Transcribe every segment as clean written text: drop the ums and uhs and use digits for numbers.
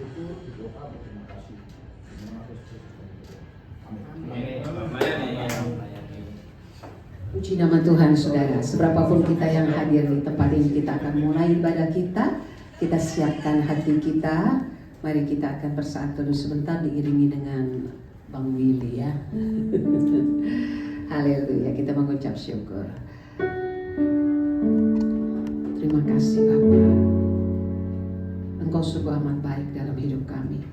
bersyukur, berdoa, berterima kasih. Terima kasih. Puji nama Tuhan, saudara. Seberapapun kita yang hadir di tempat ini, kita akan mulai ibadah kita. Kita siapkan hati kita. Mari kita akan bersatu dulu sebentar diiringi dengan Bang Willy ya. Haleluya, kita mengucap syukur. Terima kasih Bapa. Engkau sungguh amat baik dalam hidup kami.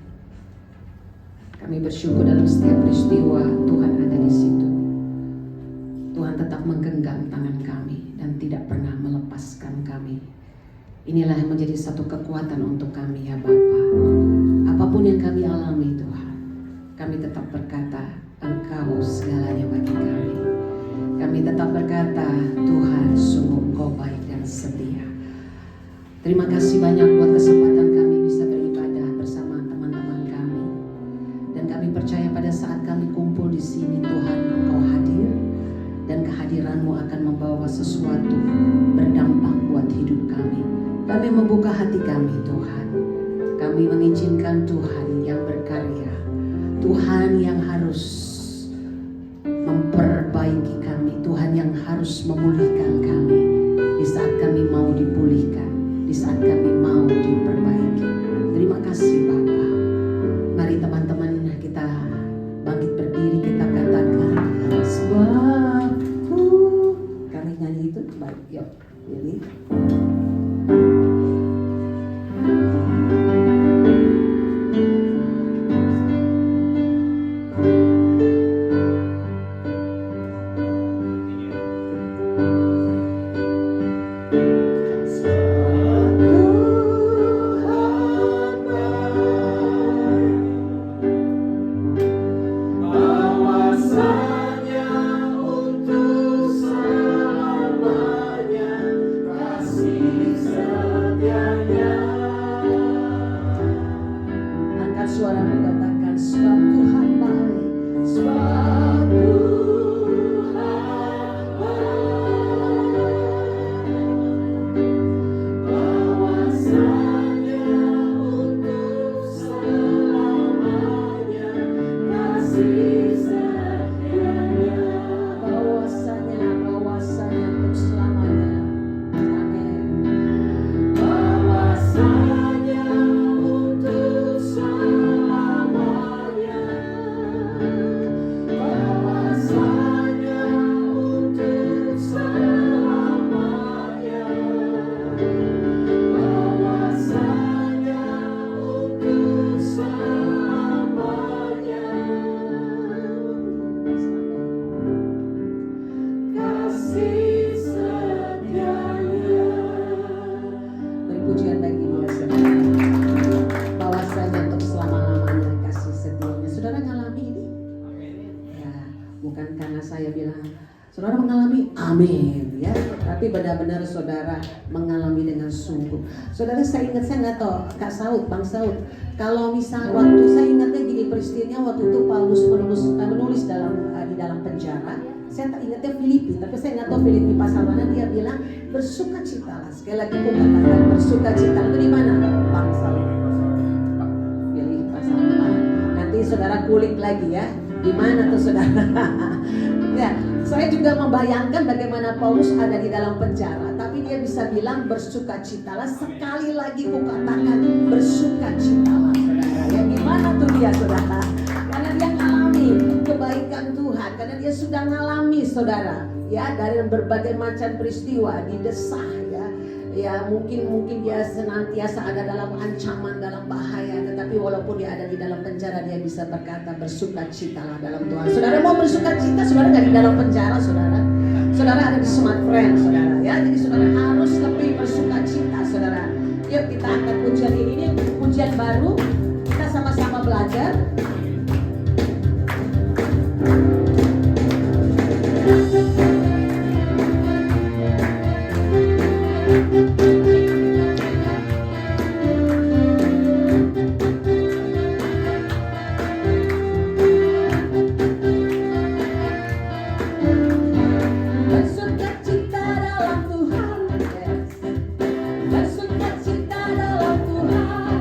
Kami bersyukur dalam setiap peristiwa Tuhan ada di situ. Tuhan tetap menggenggam tangan kami dan tidak pernah melepaskan kami. Inilah yang menjadi satu kekuatan untuk kami ya Bapa. Apapun yang kami alami Tuhan, kami tetap berkata Engkau segalanya bagi kami. Kami tetap berkata Tuhan sungguh Engkau baik dan setia. Terima kasih banyak buat kesempatan kami bisa beribadah bersama teman-teman kami. Dan kami percaya pada saat kami kumpul di sini Tuhan Engkau hadir. Dan kehadiranmu akan membawa sesuatu berdampak buat hidup kami. Kami membuka hati kami Tuhan. Kami mengizinkan Tuhan yang berkarya. Tuhan yang harus memperbaiki kami. Tuhan yang harus memulihkan kami. Di saat kami mau dipulihkan. Di saat kami mau diperbaiki. Terima kasih Bapa. Mari teman-teman kita bangkit berdiri, kita katakan sebab kami nyanyi itu baik. Yuk, Willy. Amin ya, tapi benar-benar saudara mengalami dengan sungguh. Saudara saya nggak tahu Kak Saud, Bang Saud. Kalau misal waktu saya ingatnya gini peristiwanya waktu itu Paulus menulis di dalam penjara. Saya tak ingatnya Filipi, tapi saya nggak tahu Filipi pasal mana dia bilang bersukacitalah. Sekali lagi aku katakan bersukacitalah itu di mana Bang Saud? Filipi pasal mana? Nanti saudara kulik lagi ya, di mana tuh saudara? Ya. Saya juga membayangkan bagaimana Paulus ada di dalam penjara, tapi dia bisa bilang bersukacitalah. Sekali lagi kukatakan bersukacitalah, saudara. Ya gimana tuh dia, saudara? Karena dia ngalami kebaikan Tuhan, karena dia sudah ngalami, saudara. Ya dari berbagai macam peristiwa, didesah ya. Ya mungkin dia senantiasa ada dalam ancaman, dalam bahaya, tetapi walaupun dia ada di dalam penjara dia bisa berkata bersukacitalah dalam Tuhan. Saudara mau bersukacita, saudara nggak di dalam penjara, saudara. Saudara ada di Smart Friend, saudara. Ya, jadi saudara harus lebih bersukacita, saudara. Yuk kita angkat pujian ini pujian baru. Kita sama-sama belajar. Bersukacita dalam Tuhan,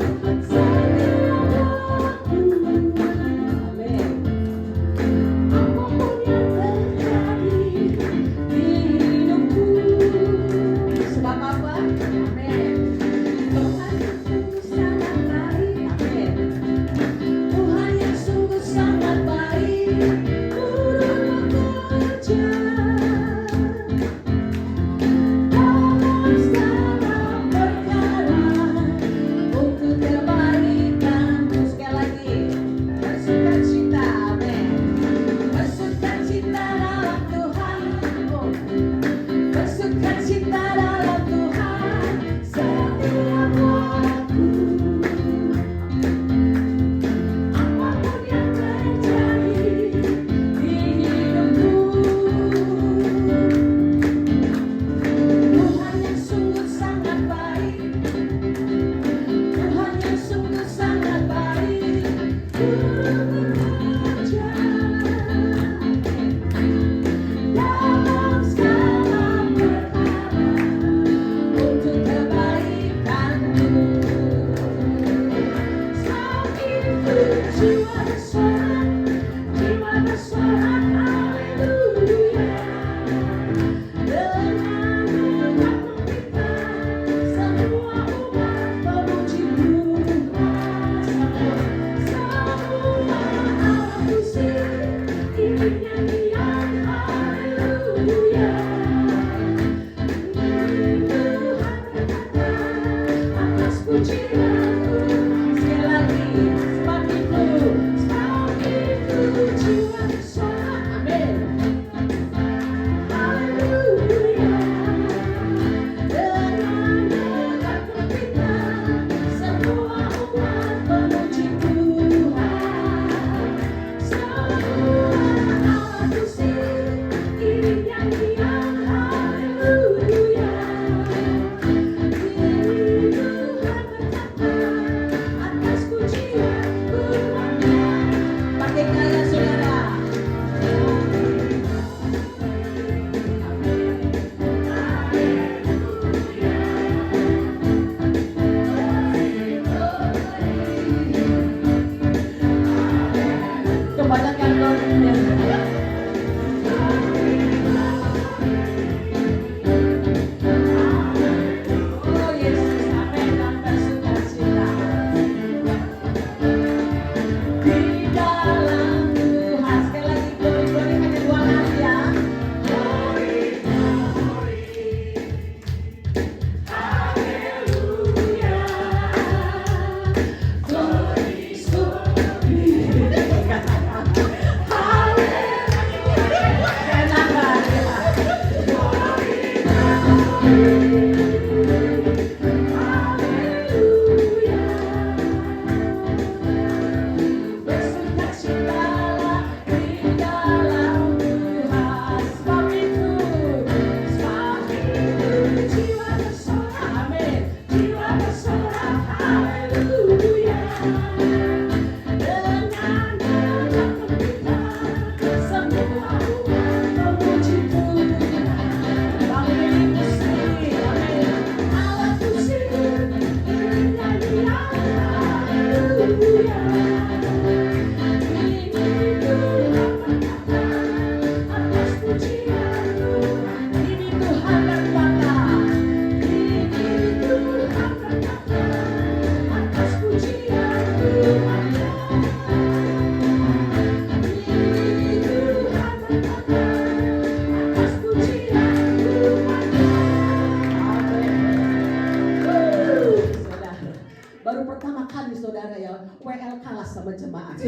Baru pertama kali saudara ya, WL kalah sama jemaat.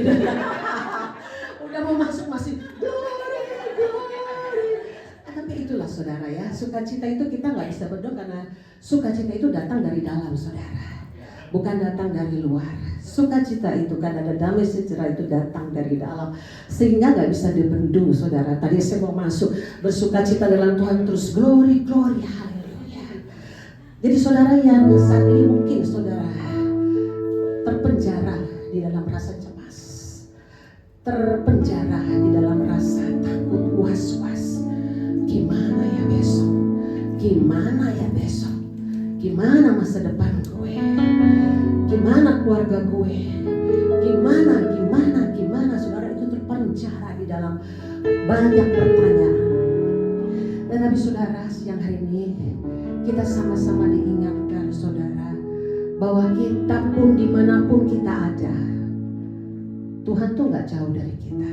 Udah mau masuk masih glory, glory. Tapi itulah saudara ya, sukacita itu kita nggak bisa berdoa karena sukacita itu datang dari dalam saudara, bukan datang dari luar. Sukacita itu kan ada damai sejahtera itu datang dari dalam, sehingga nggak bisa dibendung saudara. Tadi saya mau masuk bersukacita dalam Tuhan terus glory, glory, haleluya. Jadi saudara yang saat ini mungkin saudara terpenjara di dalam rasa cemas, terpenjara di dalam rasa takut, was-was. Gimana ya besok? Gimana ya besok? Gimana masa depan gue? Gimana keluarga gue? Gimana? Saudara itu terpenjara di dalam banyak pertanyaan. Dan tapi saudara, siang hari ini kita sama-sama diingatkan saudara, bahwa kita pun dimanapun kita ada, Tuhan tuh gak jauh dari kita.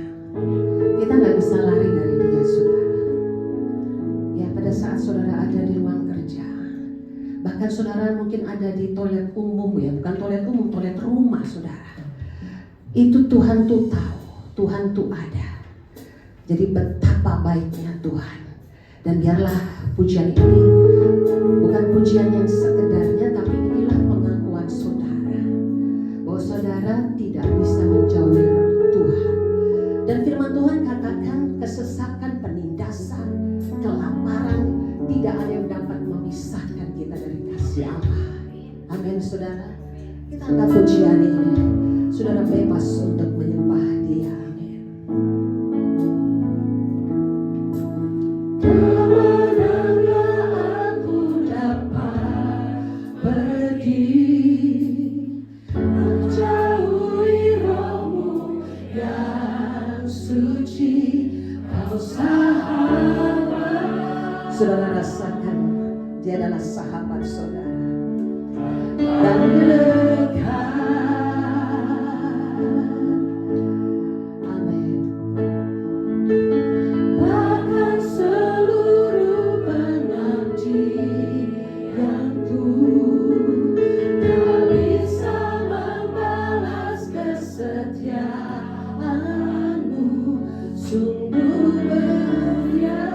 Kita gak bisa lari dari Dia saudara. Ya pada saat saudara ada di ruang kerja, bahkan saudara mungkin ada di toilet umum ya, bukan toilet umum, toilet rumah saudara. Itu Tuhan tuh tahu, Tuhan tuh ada. Jadi betapa baiknya Tuhan. Dan biarlah pujian ini bukan pujian yang sekedarnya, tapi inilah pengakuan saudara bahwa saudara tidak bisa menjauhi Tuhan. Dan firman Tuhan katakan kesesakan, penindasan, kelaparan, tidak ada yang dapat memisahkan kita dari kasih Allah. Amin saudara. Kita angkat pujian ini, saudara bebas untuk menyembah Dia. Amin. Saudara rasakan Dia adalah sahabat saudara dan dekat. Amin. Bahkan seluruh pengabdianku tak bisa membalas kesetiaanmu, sungguh beria.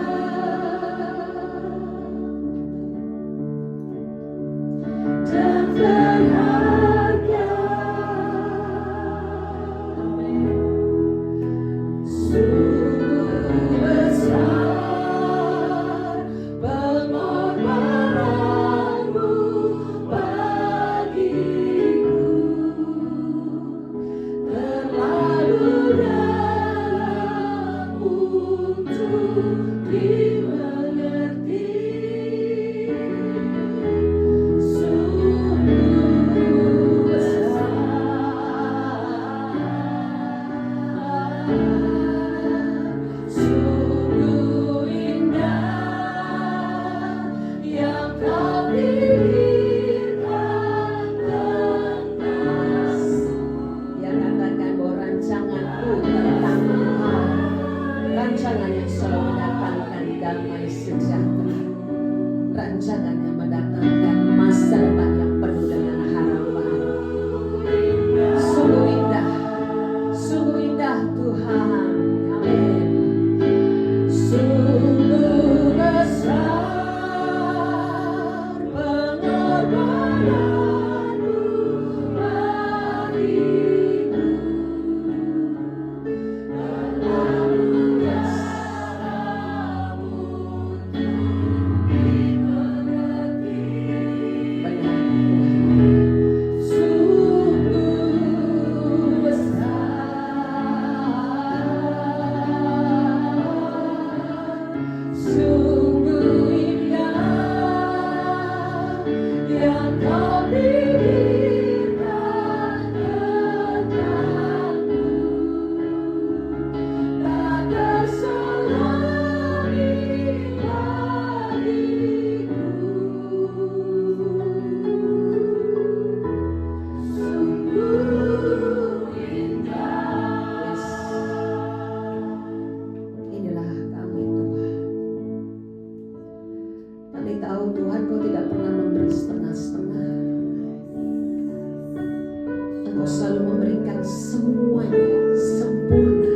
Engkau selalu memberikan semuanya sempurna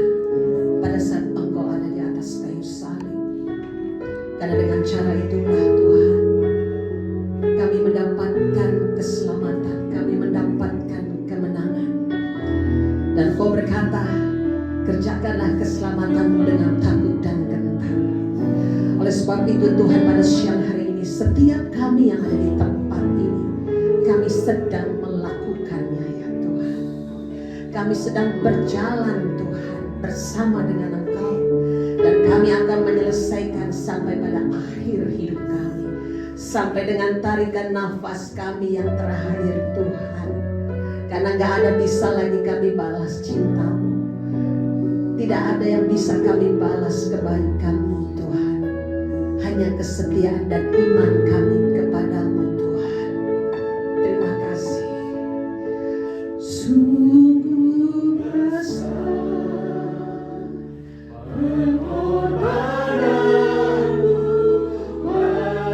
pada saat Engkau ada di atas kayu salib. Karena dengan cara itulah Tuhan, kami mendapatkan keselamatan, kami mendapatkan kemenangan. Dan Kau berkata, kerjakanlah keselamatanmu dengan takut dan gentar. Oleh sebab itu Tuhan, pada siang hari ini setiap kami yang ada di tempat ini, kami sedang melakukannya ya Tuhan. Kami sedang berjalan Tuhan bersama dengan Engkau. Dan kami akan menyelesaikan sampai pada akhir hidup kami. Sampai dengan tarikan nafas kami yang terakhir Tuhan. Karena gak ada bisa lagi kami balas cinta-Mu. Tidak ada yang bisa kami balas kebaikan-Mu Tuhan. Hanya kesetiaan dan iman kami kepadamu Tuhan. Terima kasih. Sungguh besar pengorbananmu bagiku.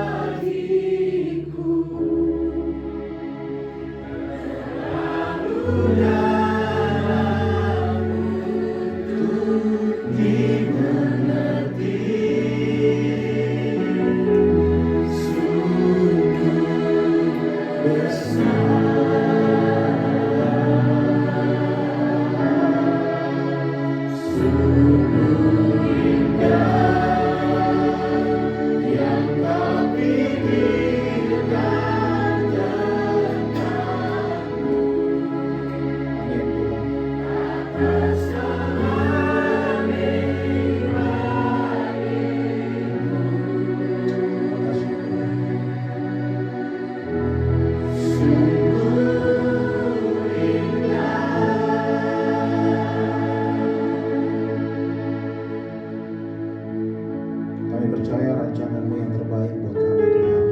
Kami percaya rancangan-Mu yang terbaik buat kami Tuhan.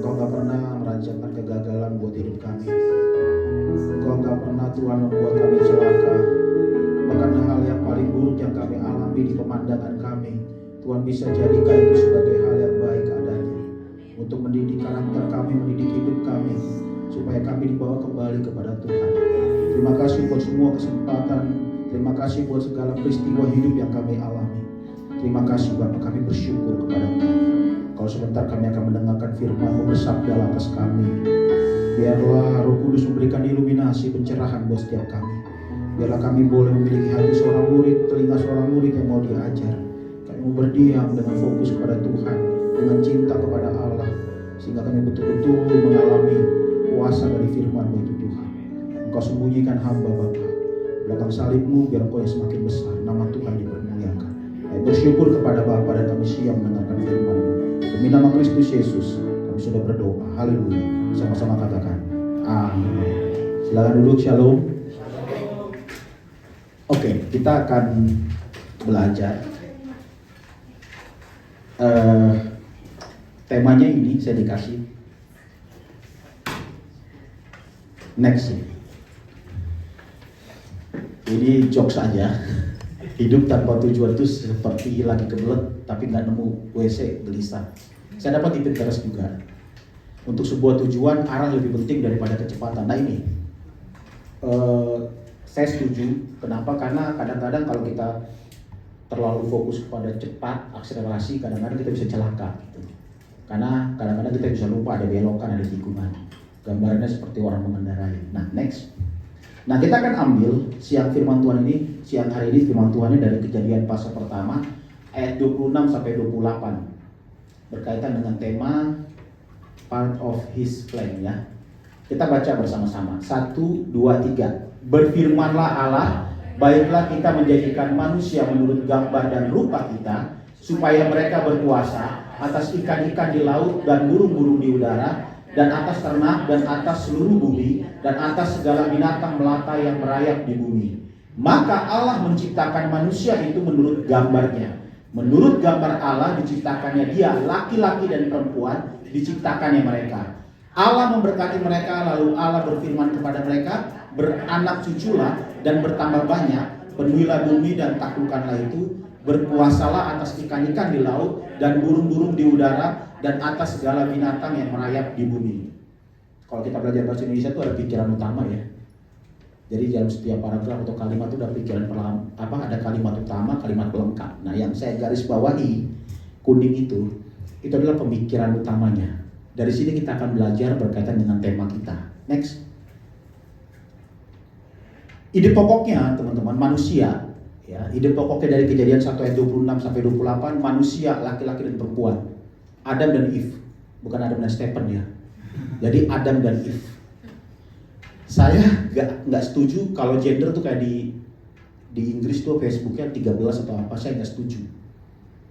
Engkau gak pernah merancangkan kegagalan buat hidup kami. Engkau gak pernah Tuhan membuat kami celaka. Bahkan hal yang paling buruk yang kami alami di pemandangan kami, Tuhan bisa jadikan itu sebagai hal yang baik adanya. Untuk mendidik karakter kami, mendidik hidup kami, supaya kami dibawa kembali kepada Tuhan. Terima kasih buat semua kesempatan. Terima kasih buat segala peristiwa hidup yang kami alami. Terima kasih Bapak, kami bersyukur kepada Engkau. Kalau sebentar kami akan mendengarkan firman-Mu bersabda atas kami. Biarlah Roh Kudus memberikan iluminasi, pencerahan buat setiap kami. Biarlah kami boleh memiliki hati seorang murid, telinga seorang murid yang mau diajar. Kami mau berdiam dengan fokus kepada Tuhan, dengan cinta kepada Allah, sehingga kami betul-betul mengalami kuasa dari firman-Mu itu Tuhan. Engkau sembunyikan hamba Bapa belakang salib-Mu, biar Engkau yang semakin besar, nama Tuhan dipermuliakan. Kami bersyukur kepada Bapa dan kami siap mendengarkan firman-Mu. Demi nama Kristus Yesus kami sudah berdoa. Haleluya. Sama-sama katakan amin. Silakan duduk. Shalom. Oke, kita akan belajar. Temanya ini saya dikasih next. Ini jokes aja. Hidup tanpa tujuan itu seperti lagi kebelet tapi nggak nemu WC, gelisah. Saya dapat di Pinterest juga. Untuk sebuah tujuan, arah lebih penting daripada kecepatan. Nah ini, saya setuju. Kenapa? Karena kadang-kadang kalau kita terlalu fokus kepada cepat, akselerasi, kadang-kadang kita bisa celaka. Gitu. Karena kadang-kadang kita bisa lupa ada belokan, ada tikungan. Gambarannya seperti orang mengendarai. Nah next. Nah kita akan ambil siang firman Tuhan ini, siang hari ini firman Tuhan ini dari Kejadian pasal pertama ayat 26 sampai 28 berkaitan dengan tema part of His plan ya. Kita baca bersama-sama. 1, 2, 3. Berfirmanlah Allah, baiklah kita menjadikan manusia menurut gambar dan rupa kita, supaya mereka berkuasa atas ikan-ikan di laut dan burung-burung di udara, dan atas ternak dan atas seluruh bumi, dan atas segala binatang melata yang merayap di bumi. Maka Allah menciptakan manusia itu menurut gambarnya. Menurut gambar Allah diciptakannya dia, laki-laki dan perempuan diciptakannya mereka. Allah memberkati mereka, lalu Allah berfirman kepada mereka, beranak cuculah dan bertambah banyak, penuhilah bumi dan taklukkanlah itu, berkuasalah atas ikan-ikan di laut dan burung-burung di udara, dan atas segala binatang yang merayap di bumi. Kalau kita belajar bahasa Indonesia itu ada pikiran utama ya. Jadi dalam setiap paragraf atau kalimat itu ada pikiran ada kalimat utama, kalimat pelengkap. Nah, yang saya garis bawahi kuning itu adalah pemikiran utamanya. Dari sini kita akan belajar berkaitan dengan tema kita. Next. Ide pokoknya teman-teman, manusia, ya, ide pokoknya dari Kejadian 1 ayat 26 sampai 28, manusia laki-laki dan perempuan, Adam dan Eve, bukan Adam dan Stephen ya. Jadi Adam dan Eve. Saya nggak setuju kalau gender tuh kayak di Inggris tuh Facebooknya 13 atau apa, saya nggak setuju.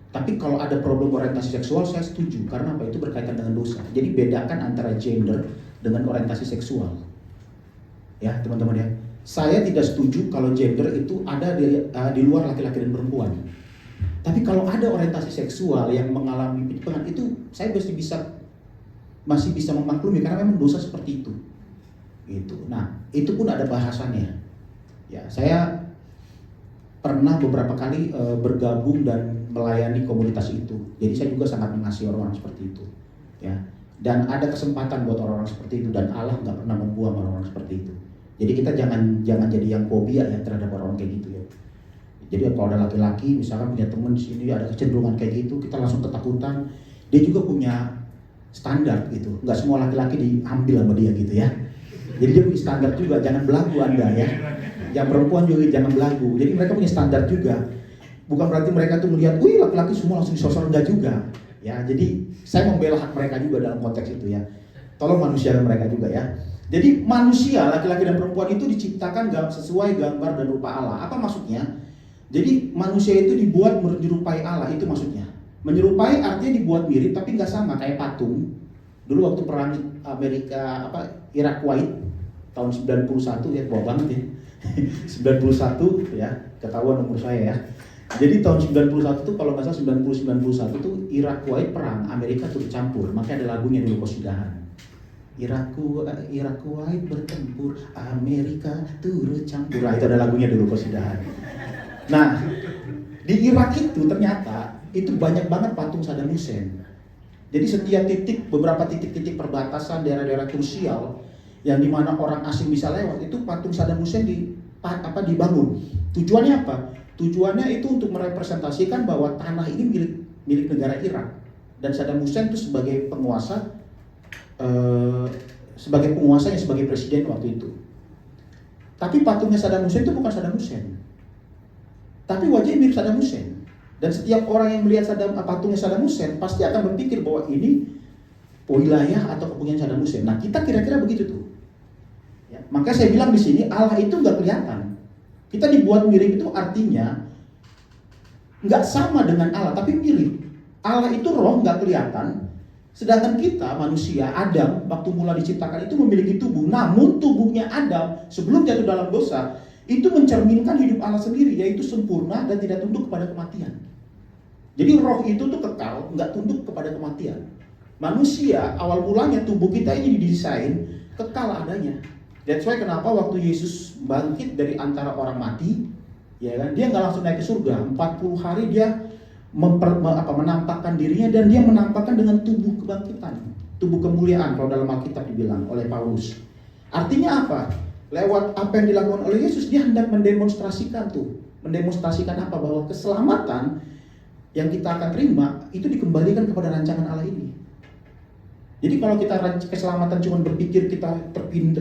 Tapi kalau ada problem orientasi seksual saya setuju, karena apa? Itu berkaitan dengan dosa. Jadi bedakan antara gender dengan orientasi seksual. Ya teman-teman ya. Saya tidak setuju kalau gender itu ada di luar laki-laki dan perempuan. Tapi kalau ada orientasi seksual yang mengalami penyimpangan itu, saya masih bisa memaklumi karena memang dosa seperti itu. Gitu. Nah, itu pun ada bahasannya. Ya, saya pernah beberapa kali bergabung dan melayani komunitas itu. Jadi saya juga sangat mengasihi orang-orang seperti itu. Ya. Dan ada kesempatan buat orang-orang seperti itu, dan Allah nggak pernah membuang orang-orang seperti itu. Jadi kita jangan jadi yang fobia ya terhadap orang kayak gitu ya. Jadi kalau ada laki-laki misalkan punya teman di sini ada kecenderungan kayak gitu, kita langsung ketakutan. Dia juga punya standar gitu. Nggak semua laki-laki diambil sama dia gitu ya. Jadi dia punya standar juga, jangan belagu Anda ya. Yang perempuan juga jangan belagu. Jadi mereka punya standar juga. Bukan berarti mereka tuh melihat, wih laki-laki semua langsung disosor, enggak juga. Ya, jadi saya membela hak mereka juga dalam konteks itu ya. Tolong manusiakan mereka juga ya. Jadi manusia, laki-laki dan perempuan itu diciptakan sesuai gambar dan rupa Allah. Apa maksudnya? Jadi manusia itu dibuat menyerupai Allah, itu maksudnya. Menyerupai artinya dibuat mirip tapi nggak sama, kayak patung. Dulu waktu perang Amerika Irak Kuwait tahun 91 ya, tua banget ya. 91 ya, ketahuan umur saya ya. Jadi tahun 91 tuh kalau nggak salah 91 tuh Irak Kuwait perang, Amerika turut campur, makanya ada lagunya dulu Kosidahan. Irak Kuwait bertempur, Amerika turut campur. Nah, itu ada lagunya dulu Kosidahan. Nah, di Irak itu ternyata itu banyak banget patung Saddam Hussein. Jadi setiap beberapa titik-titik perbatasan daerah-daerah krusial yang dimana orang asing bisa lewat, itu patung Saddam Hussein dibangun. Tujuannya apa? Tujuannya itu untuk merepresentasikan bahwa tanah ini milik negara Irak, dan Saddam Hussein itu sebagai penguasa, sebagai presiden waktu itu. Tapi patungnya Saddam Hussein itu bukan Saddam Hussein, tapi wajahnya mirip Saddam Hussein. Dan setiap orang yang melihat patungnya Saddam Hussein pasti akan berpikir bahwa ini wilayah atau kepunyaan Saddam Hussein. Nah, kita kira-kira begitu tuh. Ya, maka saya bilang di sini Allah itu nggak kelihatan. Kita dibuat mirip itu artinya nggak sama dengan Allah, tapi mirip. Allah itu roh, nggak kelihatan. Sedangkan kita manusia, Adam, waktu mula diciptakan itu memiliki tubuh. Namun tubuhnya Adam sebelum jatuh dalam dosa itu mencerminkan hidup Allah sendiri, yaitu sempurna dan tidak tunduk kepada kematian. Jadi roh itu tuh kekal, nggak tunduk kepada kematian. Manusia awal mulanya tubuh kita ini didesain kekal adanya. That's why kenapa waktu Yesus bangkit dari antara orang mati, ya kan, dia nggak langsung naik ke surga. 40 hari dia menampakkan dirinya, dan dia menampakkan dengan tubuh kebangkitan, tubuh kemuliaan kalau dalam Alkitab dibilang oleh Paulus. Artinya apa? Lewat apa yang dilakukan oleh Yesus, dia hendak mendemonstrasikan apa? Bahwa keselamatan yang kita akan terima itu dikembalikan kepada rancangan Allah ini. Jadi kalau kita keselamatan cuma berpikir kita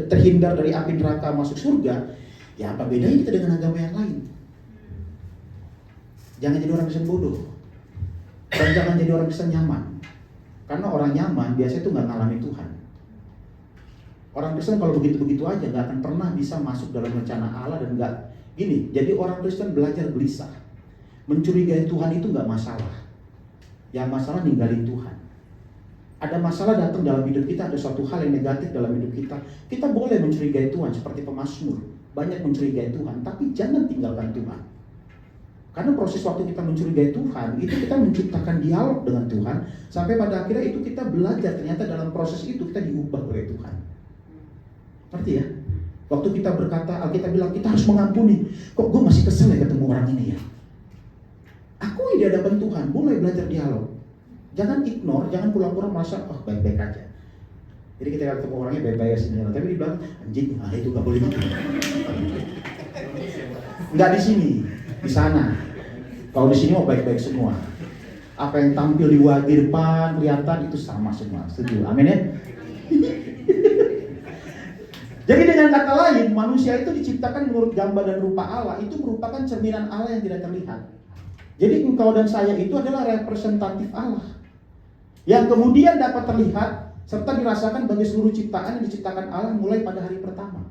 terhindar dari api neraka masuk surga, ya apa bedanya kita dengan agama yang lain? Jangan jadi orang Kristen bodoh, dan jangan jadi orang Kristen nyaman. Karena orang nyaman biasanya itu nggak ngalami Tuhan. Orang Kristen kalau begitu-begitu aja nggak akan pernah bisa masuk dalam rencana Allah, dan nggak gini. Jadi orang Kristen belajar gelisah, mencurigai Tuhan itu nggak masalah. Yang masalah ninggalin Tuhan. Ada masalah datang dalam hidup kita, ada suatu hal yang negatif dalam hidup kita. Kita boleh mencurigai Tuhan seperti pemazmur, banyak mencurigai Tuhan, tapi jangan tinggalkan Tuhan. Karena proses waktu kita mencurigai Tuhan, itu kita menciptakan dialog dengan Tuhan, sampai pada akhirnya itu kita belajar, ternyata dalam proses itu kita diubah oleh Tuhan. Ngerti ya? Waktu kita berkata, Alkitab bilang kita harus mengampuni. Kok gue masih kesel ya ketemu orang ini ya? Akui di hadapan Tuhan, boleh belajar dialog. Jangan ignore, jangan pura-pura merasa, oh baik-baik aja. Jadi kita ketemu orangnya baik-baik aja, tapi di belakang, anjing, itu gak boleh gitu. Nggak di sini, di sana. Kalau di sini mau baik-baik semua. Apa yang tampil di wajah depan kelihatan itu sama semua. Setuju? Amin ya. Jadi dengan kata lain, manusia itu diciptakan menurut gambar dan rupa Allah. Itu merupakan cerminan Allah yang tidak terlihat. Jadi engkau dan saya itu adalah representatif Allah, yang kemudian dapat terlihat serta dirasakan bagi seluruh ciptaan yang diciptakan Allah mulai pada hari pertama.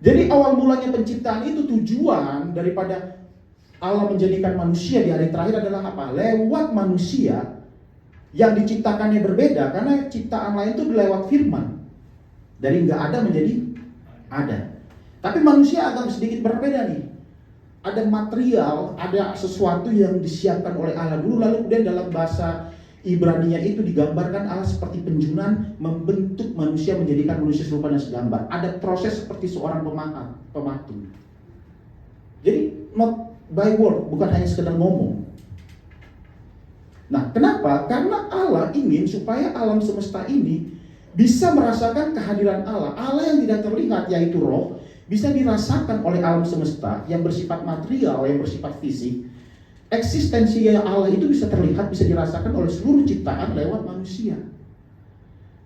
Jadi awal mulanya penciptaan itu, tujuan daripada Allah menjadikan manusia di hari terakhir adalah apa? Lewat manusia yang diciptakannya berbeda, karena ciptaan lain itu lewat firman. Dari nggak ada menjadi ada. Tapi manusia agak sedikit berbeda nih. Ada material, ada sesuatu yang disiapkan oleh Allah dulu, lalu kemudian dalam bahasa Ibrania itu digambarkan Allah seperti penjunan membentuk manusia, menjadikan manusia serupa dan segambar. Ada proses seperti seorang pematung. Jadi not by word, bukan hanya sekedar ngomong. Nah, kenapa? Karena Allah ingin supaya alam semesta ini bisa merasakan kehadiran Allah. Allah yang tidak terlihat, yaitu roh, bisa dirasakan oleh alam semesta yang bersifat material, yang bersifat fisik. Eksistensi Allah itu bisa terlihat, bisa dirasakan oleh seluruh ciptaan lewat manusia.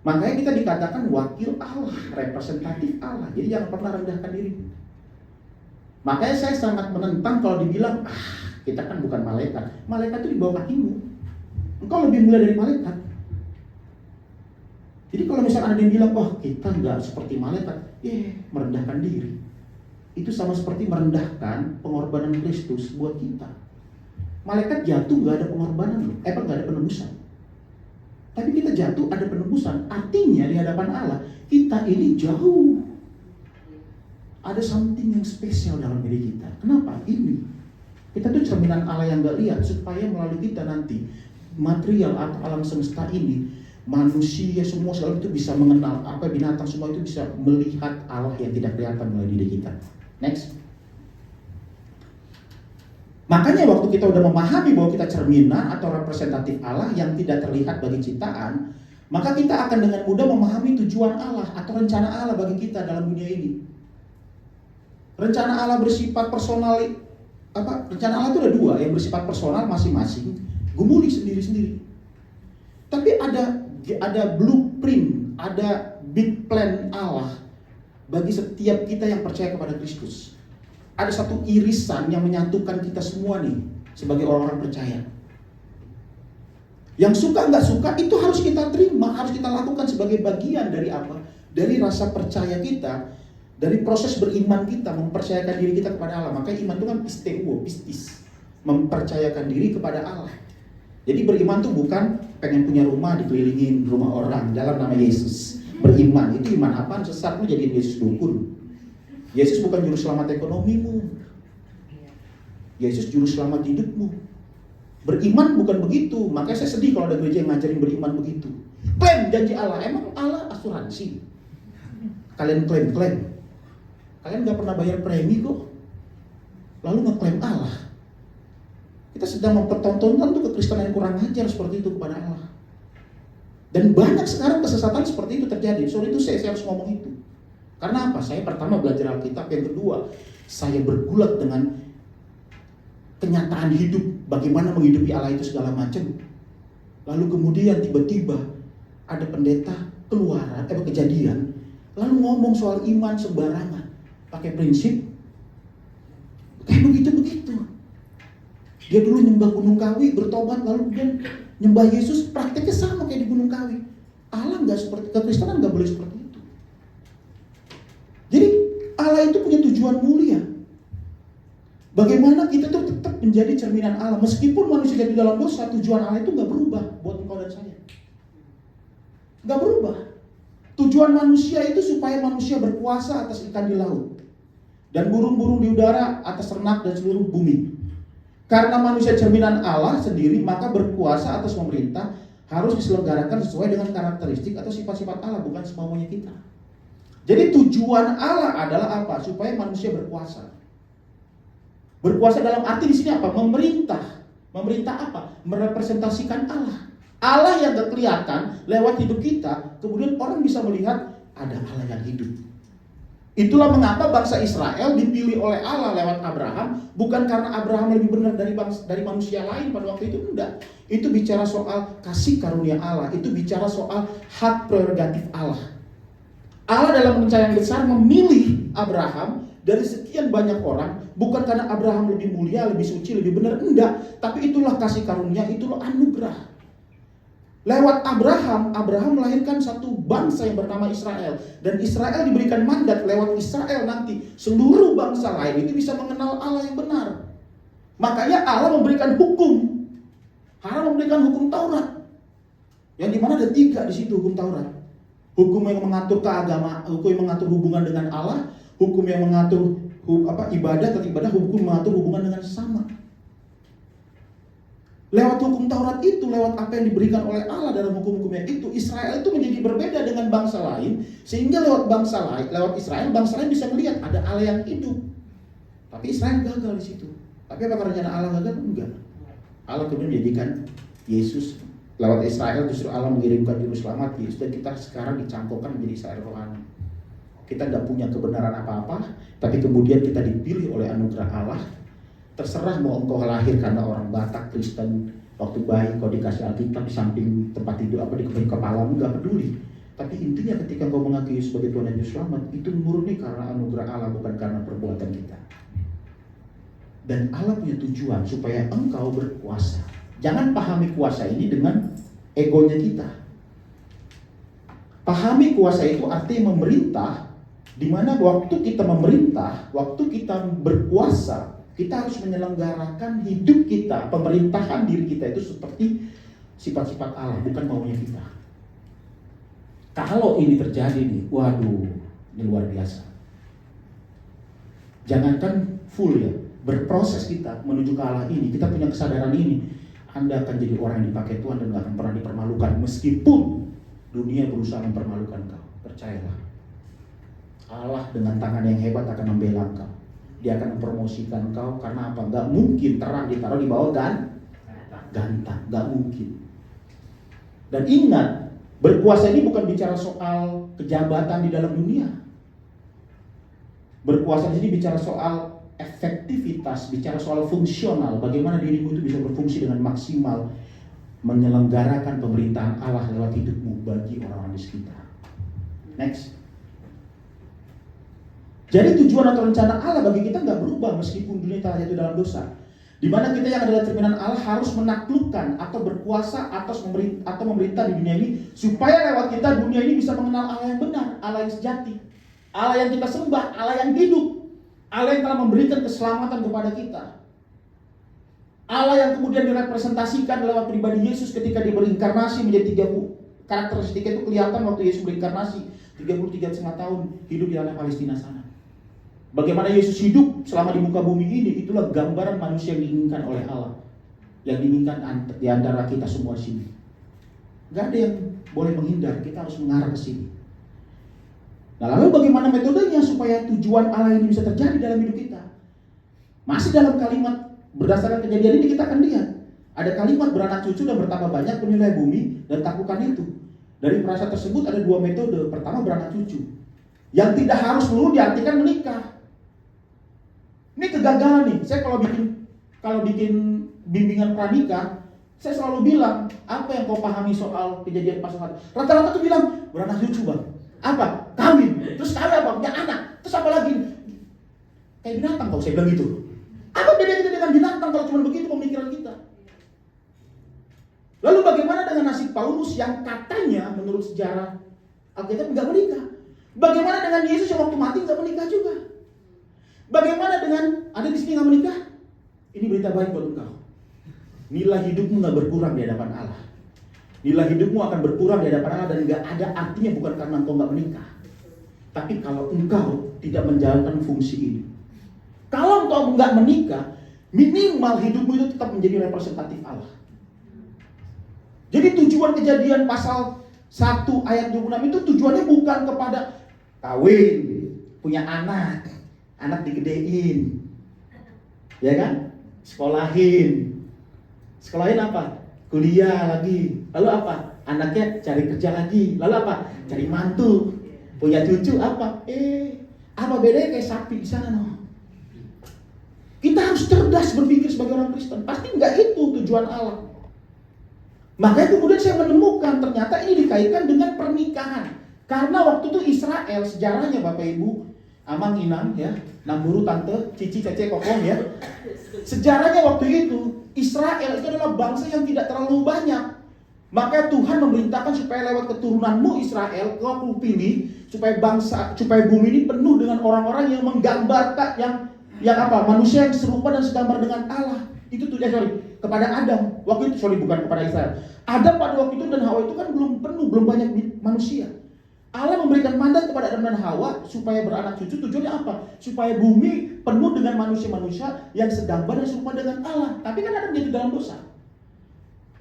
Makanya kita dikatakan wakil Allah, representatif Allah. Jadi jangan pernah rendahkan diri. Makanya saya sangat menentang kalau dibilang, kita kan bukan malaikat. Malaikat itu di bawah kakimu. Engkau lebih mulia dari malaikat. Jadi kalau misalnya ada yang bilang, kita nggak seperti malaikat, merendahkan diri. Itu sama seperti merendahkan pengorbanan Kristus buat kita. Malaikat jatuh nggak ada pengorbanan loh, nggak ada penebusan. Tapi kita jatuh ada penebusan. Artinya di hadapan Allah kita ini jauh. Ada something yang spesial dalam diri kita. Kenapa? Ini kita tuh cerminan Allah yang nggak lihat, supaya melalui kita nanti material atau alam semesta ini, manusia semua selalu itu bisa mengenal, apa binatang semua itu bisa melihat Allah yang tidak kelihatan melalui diri kita. Next. Makanya waktu kita udah memahami bahwa kita cerminan atau representatif Allah yang tidak terlihat bagi ciptaan, maka kita akan dengan mudah memahami tujuan Allah atau rencana Allah bagi kita dalam dunia ini. Rencana Allah bersifat personal, rencana Allah itu ada dua, yang bersifat personal masing-masing, gumuli sendiri-sendiri. Tapi ada blueprint, ada big plan Allah bagi setiap kita yang percaya kepada Kristus. Ada satu irisan yang menyatukan kita semua nih sebagai orang-orang percaya. Yang suka nggak suka itu harus kita terima, harus kita lakukan sebagai bagian dari apa? Dari rasa percaya kita, dari proses beriman kita, mempercayakan diri kita kepada Allah. Maka iman itu kan pistis, mempercayakan diri kepada Allah. Jadi beriman itu bukan pengen punya rumah dikelilingin rumah orang dalam nama Yesus. Beriman itu iman apaan? Sesat, lu jadiin Yesus dukun. Yesus bukan juru selamat ekonomimu. Yesus juru selamat hidupmu. Beriman bukan begitu. Makanya saya sedih kalau ada gereja yang ngajarin beriman begitu. Klaim janji Allah. Emang Allah asuransi? Kalian klaim. Kalian gak pernah bayar premi kok. Lalu ngeklaim Allah. Kita sedang mempertontonkan tuh kekristenan yang kurang ajar seperti itu kepada Allah. Dan banyak sekarang kesesatan seperti itu terjadi. Sorry itu saya harus ngomong itu. Karena apa? Saya pertama belajar Alkitab, yang kedua saya bergulat dengan kenyataan hidup, bagaimana menghidupi Allah itu segala macam. Lalu kemudian tiba-tiba ada pendeta keluaran, kejadian, lalu ngomong soal iman sembarangan, pakai prinsip kayak begitu-begitu. Dia dulu nyembah Gunung Kawi, bertobat, lalu kemudian nyembah Yesus, prakteknya sama kayak di Gunung Kawi. Allah nggak seperti, kekristenan nggak boleh seperti itu. Jadi Allah itu punya tujuan mulia. Bagaimana kita tuh tetap menjadi cerminan Allah. Meskipun manusia jadi dalam dosa, tujuan Allah itu gak berubah buat engkau dan saya. Gak berubah. Tujuan manusia itu supaya manusia berkuasa atas ikan di laut dan burung-burung di udara, atas ternak dan seluruh bumi. Karena manusia cerminan Allah sendiri, maka berkuasa atas pemerintah harus diselenggarakan sesuai dengan karakteristik atau sifat-sifat Allah, bukan semaunya kita. Jadi tujuan Allah adalah apa? Supaya manusia berkuasa. Berkuasa dalam arti di sini apa? Memerintah. Memerintah apa? Merepresentasikan Allah. Allah yang gak kelihatan lewat hidup kita, kemudian orang bisa melihat ada Allah yang hidup. Itulah mengapa bangsa Israel dipilih oleh Allah lewat Abraham, bukan karena Abraham lebih benar dari manusia lain pada waktu itu, enggak. Itu bicara soal kasih karunia Allah, itu bicara soal hak prerogatif Allah. Allah dalam rencana yang besar memilih Abraham dari sekian banyak orang, bukan karena Abraham lebih mulia, lebih suci, lebih benar, enggak. Tapi itulah kasih karunia, itulah anugerah. Lewat Abraham melahirkan satu bangsa yang bernama Israel. Dan Israel diberikan mandat lewat Israel nanti. Seluruh bangsa lain itu bisa mengenal Allah yang benar. Makanya Allah memberikan hukum. Allah memberikan hukum Taurat. Yang dimana ada 3 di situ hukum Taurat. Hukum yang mengatur keagamaan, hukum yang mengatur hubungan dengan Allah, hukum yang mengatur ibadah, hukum mengatur hubungan dengan sesama. Lewat hukum Taurat itu, lewat apa yang diberikan oleh Allah dalam hukum-hukumnya itu, Israel itu menjadi berbeda dengan bangsa lain, sehingga lewat Israel, bangsa lain bisa melihat ada Allah yang hidup. Tapi Israel gagal di situ. Tapi apakah rencana Allah gagal? Enggak. Allah kemudian menjadikan Yesus lewat Israel, justru Allah mengirimkan juru selamat Yesus, dan kita sekarang dicangkokkan menjadi Israel rohani. Kita nggak punya kebenaran apa-apa, tapi kemudian kita dipilih oleh anugerah Allah. Terserah mau engkau lahir karena orang Batak, Kristen, waktu bayi kau dikasih Alkitab di samping tempat tidur di kepalamu, nggak peduli. Tapi intinya ketika engkau mengakui Yesus sebagai Tuhan dan Juru Selamat, itu murni karena anugerah Allah, bukan karena perbuatan kita. Dan Allah punya tujuan supaya engkau berkuasa. Jangan pahami kuasa ini dengan egonya kita. Pahami kuasa itu artinya memerintah, di mana waktu kita memerintah, waktu kita berkuasa, kita harus menyelenggarakan hidup kita, pemerintahan diri kita itu seperti sifat-sifat Allah, bukan maunya kita. Kalau ini terjadi nih, waduh, ini luar biasa. Jangankan full ya, berproses kita menuju ke Allah ini, kita punya kesadaran ini, Anda akan jadi orang yang dipakai Tuhan dan gak akan pernah dipermalukan, meskipun dunia berusaha mempermalukan kau. Percayalah, Allah dengan tangan yang hebat akan membela kau. Dia akan mempromosikan kau, karena apa? Gak mungkin terang ditaruh di bawah gantang, gak mungkin. Dan ingat, berkuasa ini bukan bicara soal kejabatan di dalam dunia. Berkuasa di sini bicara soal efektivitas, bicara soal fungsional. Bagaimana dirimu itu bisa berfungsi dengan maksimal, menyelenggarakan pemerintahan Allah lewat hidupmu bagi orang-orang di sekitar. Next. Jadi tujuan atau rencana Allah bagi kita nggak berubah meskipun dunia telah jatuh dalam dosa. Di mana kita yang adalah cerminan Allah harus menaklukkan atau berkuasa atau memerintah di dunia ini, supaya lewat kita dunia ini bisa mengenal Allah yang benar, Allah yang sejati, Allah yang kita sembah, Allah yang hidup, Allah yang telah memberikan keselamatan kepada kita, Allah yang kemudian direpresentasikan lewat pribadi Yesus ketika dia berinkarnasi menjadi 30 karakteristik itu kelihatan waktu Yesus berinkarnasi 33,5 tahun hidup di tanah Palestina sana. Bagaimana Yesus hidup selama di muka bumi ini, itulah gambaran manusia yang diinginkan oleh Allah, yang diinginkan di antara kita semua sini. Gak ada yang boleh menghindar, kita harus mengarah ke sini. Nah, lalu bagaimana metodenya supaya tujuan Allah ini bisa terjadi dalam hidup kita? Masih dalam kalimat berdasarkan kejadian ini kita akan lihat ada kalimat beranak cucu dan bertambah banyak penyulai bumi dan taklukkan itu. Dari frasa tersebut ada 2 metode. Pertama, beranak cucu, yang tidak harus melulu diartikan menikah. Ini kegagalan nih. Saya kalau bikin bimbingan pranikah, saya selalu bilang, apa yang kau pahami soal kejadian pasal 1? Rata-rata tuh bilang beranak cucu, Bang. Apa? Kawin. Terus kawin apa? Punya anak. Terus apa lagi? Kayak binatang kau, saya bilang gitu. Apa beda kita dengan binatang kalau cuma begitu pemikiran kita? Lalu bagaimana dengan nasib Paulus yang katanya menurut sejarah Alkitab nggak menikah? Bagaimana dengan Yesus yang waktu mati nggak menikah juga? Bagaimana dengan ada di sini nggak menikah? Ini berita baik buat engkau. Nilai hidupmu nggak berkurang di hadapan Allah. Nilai hidupmu akan berkurang di hadapan Allah dan nggak ada artinya bukan karena engkau nggak menikah, tapi kalau engkau tidak menjalankan fungsi ini. Kalau engkau nggak menikah, minimal hidupmu itu tetap menjadi representatif Allah. Jadi tujuan kejadian pasal 1 ayat 26 itu tujuannya bukan kepada kawin, punya anak digedein, ya kan? Sekolahin apa? Kuliah lagi. Lalu apa? Anaknya cari kerja lagi. Lalu apa? Cari mantu. Punya cucu apa? Apa bedanya kayak sapi di sana? No? Kita harus cerdas berpikir sebagai orang Kristen. Pasti nggak itu tujuan Allah. Makanya kemudian saya menemukan ternyata ini dikaitkan dengan pernikahan. Karena waktu itu Israel, sejarahnya Bapak Ibu, Amang, Inang, ya, Namburu, Tante, Cici, Cece, Kokong, ya. Sejarahnya waktu itu Israel itu adalah bangsa yang tidak terlalu banyak. Maka Tuhan memerintahkan supaya lewat keturunanmu Israel, kau pilih supaya bumi ini penuh dengan orang-orang yang menggambarkan yang apa? Manusia yang serupa dan segambar dengan Allah. Itu tuh kepada Adam. Waktu itu bukan kepada Israel. Adam pada waktu itu dan Hawa itu kan belum penuh, belum banyak manusia. Allah memberikan mandat kepada Adam dan Hawa supaya beranak cucu. Tujuannya apa? Supaya bumi penuh dengan manusia-manusia yang segambar dan serupa dengan Allah. Tapi kan Adam jadi dalam dosa.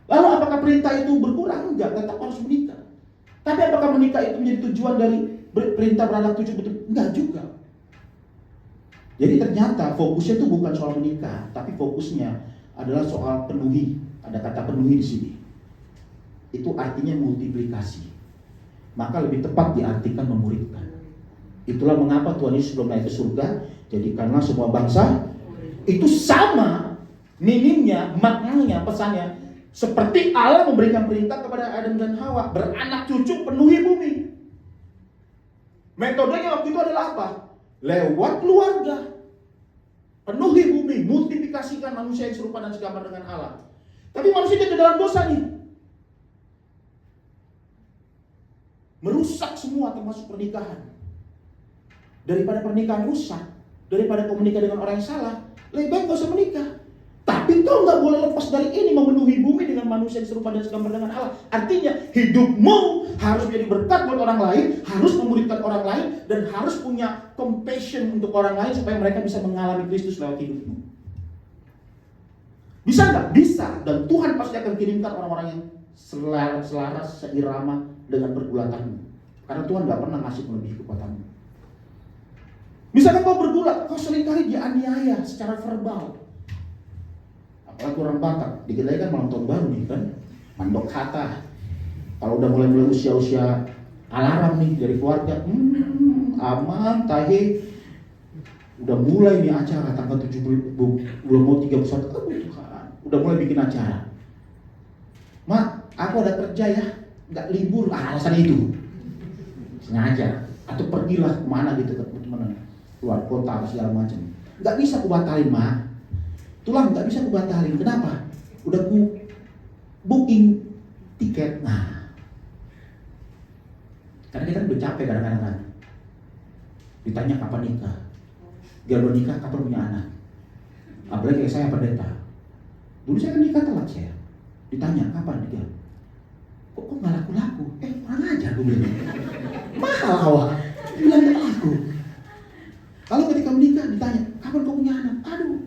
Lalu apakah perintah itu berkurang? Enggak, tetap harus menikah. Tapi apakah menikah itu menjadi tujuan dari perintah beranak cucu? Betul? Enggak juga. Jadi ternyata fokusnya itu bukan soal menikah, tapi fokusnya adalah soal penuhi. Ada kata penuhi di sini. Itu artinya multiplikasi. Maka lebih tepat diartikan memuridkan. Itulah mengapa Tuhan Yesus sebelum naik ke surga, jadikanlah semua bangsa. Itu sama minimnya, maknanya, pesannya. Seperti Allah memberikan perintah kepada Adam dan Hawa, beranak cucu, penuhi bumi. Metodenya waktu itu adalah apa? Lewat keluarga. Penuhi bumi, multiplikasikan manusia yang serupa dan segambar dengan Allah. Tapi manusia itu dalam dosa nih. Merusak semua termasuk pernikahan. Daripada pernikahan rusak, daripada kau menikah dengan orang yang salah, lebih baik gak usah menikah. Tapi kau gak boleh lepas dari ini, memenuhi bumi dengan manusia yang serupa dan segambar dengan Allah. Artinya hidupmu harus menjadi berkat buat orang lain, harus memuridkan orang lain, dan harus punya compassion untuk orang lain supaya mereka bisa mengalami Kristus lewat hidupmu. Bisa gak? Bisa. Dan Tuhan pasti akan kirimkan orang-orang yang selaras, seirama dengan pergulatanmu. Karena Tuhan gak pernah ngasih melebihi kekuatanmu. Misalkan kau bergulat, kau seringkali dianiaya secara verbal. Apalagi orang Batak, dikit lagi kan malam tahun baru nih kan, mandok kata. Kalau udah mulai usia-usia alarm nih dari keluarga, aman, tahe, udah mulai nih acara tanggal 7 belum mau 31, Tuhan, udah mulai bikin acara. Mak, aku ada kerja ya, nggak libur, alasan itu, sengaja, atau pergilah kemana gitu ke teman-teman, keluar kota segala macam, nggak bisa aku batalin Mak. Tulang nggak bisa aku batalin. Kenapa? Udah ku booking tiket. Nah, karena kita udah capek kadang-kadang kan. Ditanya kapan nikah. Biar nikah kapan punya anak. Apalagi kayak saya pendeta. Dulu saya kan nikah telat saya. Ditanya kapan nikah. Kok nggak laku-laku? Kurang ajar gue bilang. Mahal awak. Bilang nggak laku. Lalu ketika menikah ditanya kapan kau punya anak? Aduh.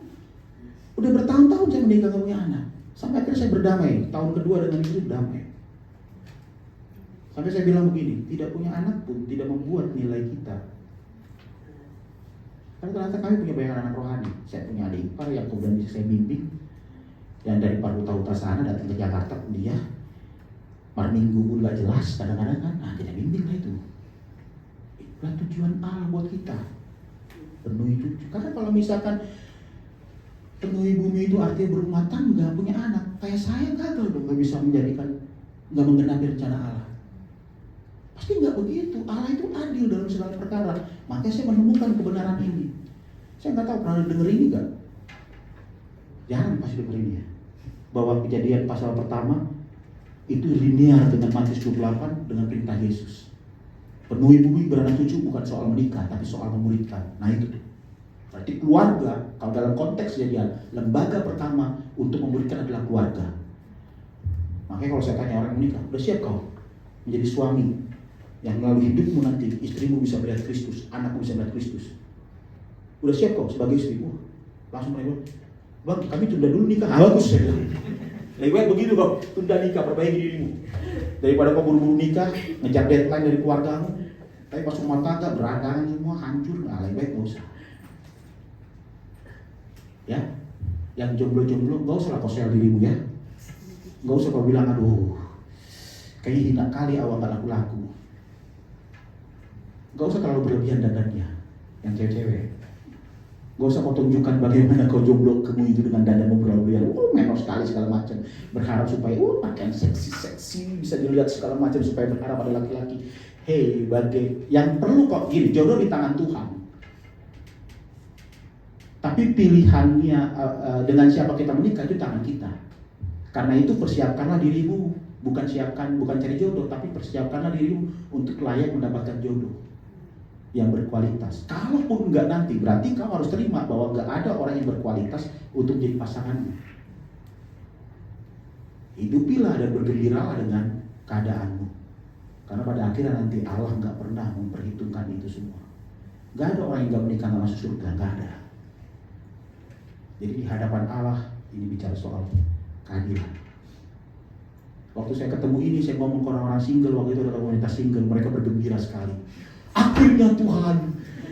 Udah bertahun-tahun saya menikah gak punya anak. Sampai akhirnya saya berdamai. Tahun kedua dengan istri berdamai. Sampai saya bilang begini, tidak punya anak pun tidak membuat nilai kita. Karena ternyata kami punya banyak anak rohani. Saya punya adik ipar yang kemudian bisa saya bimbing. Yang dari Parutauta sana datang ke Jakarta kuliah. Par minggu pun gak jelas kadang-kadang kan. Nah kita bimbing lah itu. Itulah tujuan Allah buat kita. Penuhi cucu. Karena kalau misalkan penuhi bumi itu artinya berumah tangga, punya anak. Kayak saya gagal dong, gak bisa gak menggenapi rencana Allah. Pasti gak begitu. Allah itu adil dalam segala perkara. Makanya saya menemukan kebenaran ini. Saya gak tahu pernah denger ini gak? Jarang pasti denger ini ya. Bahwa Kejadian pasal pertama itu linear dengan Matius 28 dengan perintah Yesus. Penuhi bumi beranak cucu bukan soal menikah, tapi soal memuridkan. Nah itu tuh. Berarti keluarga, kalau dalam konteks Kejadian, lembaga pertama untuk memuridkan adalah keluarga. Makanya kalau saya tanya orang menikah, udah siap kau menjadi suami yang melalui hidupmu nanti istrimu bisa melihat Kristus, anakmu bisa melihat Kristus? Udah siap kau sebagai istri? Langsung mereka, bang kami tunda dulu nikah. Bagus saya bilang. Lebih baik begitu kau, tunda nikah, perbaiki dirimu. Daripada kau buru-buru nikah, ngejar deadline dari keluargamu, tapi pas rumah tangga berantakan semua, hancur. Nah lebih baik gak usah. Ya, yang jomblo-jomblo gak usah lah kau sel dirimu ya. Gak usah kau bilang aduh kayaknya hina kali awal gak laku-laku. Gak usah terlalu berlebihan dandannya. yang cewek-cewek. Gak usah kau tunjukkan bagaimana kau jomblo kamu itu dengan dandamu berlebihan, menor sekali segala macam, berharap supaya pakaian seksi bisa dilihat segala macam supaya berharap ada laki-laki. Hei, yang perlu kok gini, jodoh di tangan Tuhan. Tapi pilihannya dengan siapa kita menikah itu tangan kita. Karena itu persiapkanlah dirimu, bukan cari jodoh, tapi persiapkanlah dirimu untuk layak mendapatkan jodoh yang berkualitas. Kalaupun enggak nanti, berarti kamu harus terima bahwa enggak ada orang yang berkualitas untuk jadi pasanganmu. Hidupilah dan bergembiralah dengan keadaanmu. Karena pada akhirnya nanti Allah enggak pernah memperhitungkan itu semua. Enggak ada orang yang enggak menikah enggak masuk surga, enggak ada. Jadi di hadapan Allah ini bicara soal keadilan. Waktu saya ketemu ini, saya ngomong ke orang-orang single, waktu itu ada komunitas single, mereka bergembira sekali. Akhirnya Tuhan,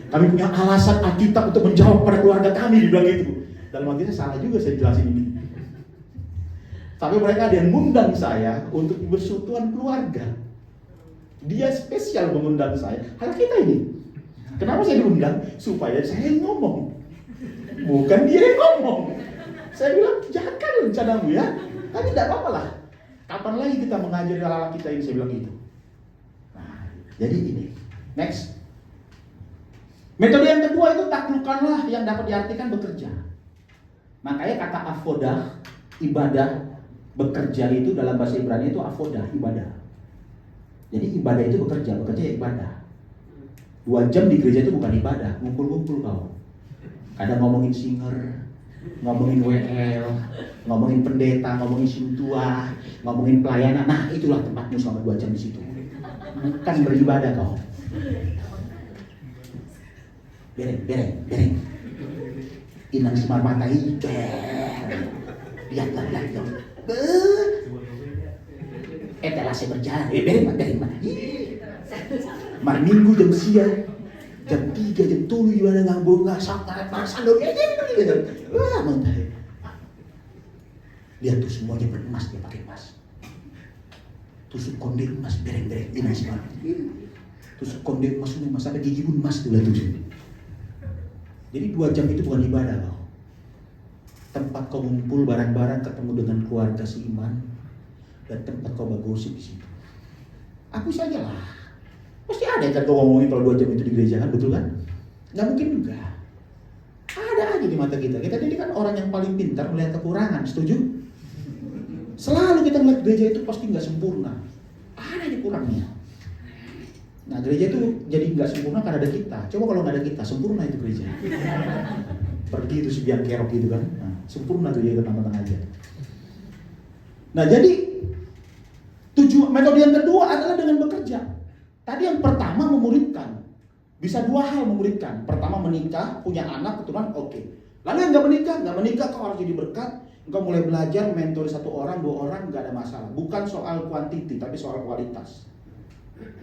kami punya alasan Alkitab untuk menjawab pada keluarga kami, dibilang gitu. Dalam hati saya salah juga saya jelasin ini. Tapi mereka ada yang mengundang saya untuk bersekutuan keluarga. Dia spesial mengundang saya. Hal kita ini. Kenapa saya diundang? Supaya saya yang ngomong. Bukan dia yang ngomong. Saya bilang, jangan rencanamu ya. Tapi tidak apa-apa lah. Kapan lagi kita mengajari anak-anak kita ini, saya bilang gitu. Nah, jadi ini. Next. Metode yang kedua itu taklukkanlah yang dapat diartikan bekerja. Makanya kata avodah, ibadah, bekerja itu dalam bahasa Ibrani itu avodah, ibadah. Jadi ibadah itu bekerja ya ibadah. 2 jam di gereja itu bukan ibadah, ngumpul-ngumpul kau. Kadang ngomongin singer, ngomongin WL, ngomongin pendeta, ngomongin sintua, ngomongin pelayanan. Nah, itulah tempatmu selama 2 jam di situ. Bukan beribadah kau. Bereng. Inang semar matai, lihatlah. Telah saya berjalan, bereng. Mar minggu jam siang, jam 3, jam 7 gimana nggak sakit, sandal gitu. Wah, mantap. Lihat tuh semuanya beremas, dia pakai emas. Tusuk konde emas, bereng, inang semar. Tusuk konde emas, sampai gigi pun emas tuh lihat tuh. Jadi 2 jam itu bukan ibadah loh. Tempat kau ngumpul bareng-bareng ketemu dengan keluarga seiman dan tempat kau bergosip di situ. Aku saja lah. Pasti ada kan kau ngomongin kalau 2 jam itu di gereja kan, betul kan? Nggak mungkin enggak. Ada aja di mata kita. Kita ini kan orang yang paling pintar melihat kekurangan, setuju? Selalu kita melihat gereja itu pasti nggak sempurna. Ada yang kurangnya. Nah, gereja itu jadi nggak sempurna karena ada kita. Coba kalau nggak ada kita, sempurna itu gereja. Pergi itu si biang kerok gitu kan. Nah, sempurna gereja itu tengah-tengah aja. Nah, jadi metode yang kedua adalah dengan bekerja. Tadi yang pertama memuridkan. Bisa 2 hal memuridkan. Pertama menikah, punya anak, keturunan, oke. Lalu yang nggak menikah kau harus jadi berkat. Engkau mulai belajar mentori 1 orang, 2 orang, nggak ada masalah. Bukan soal kuantiti, tapi soal kualitas.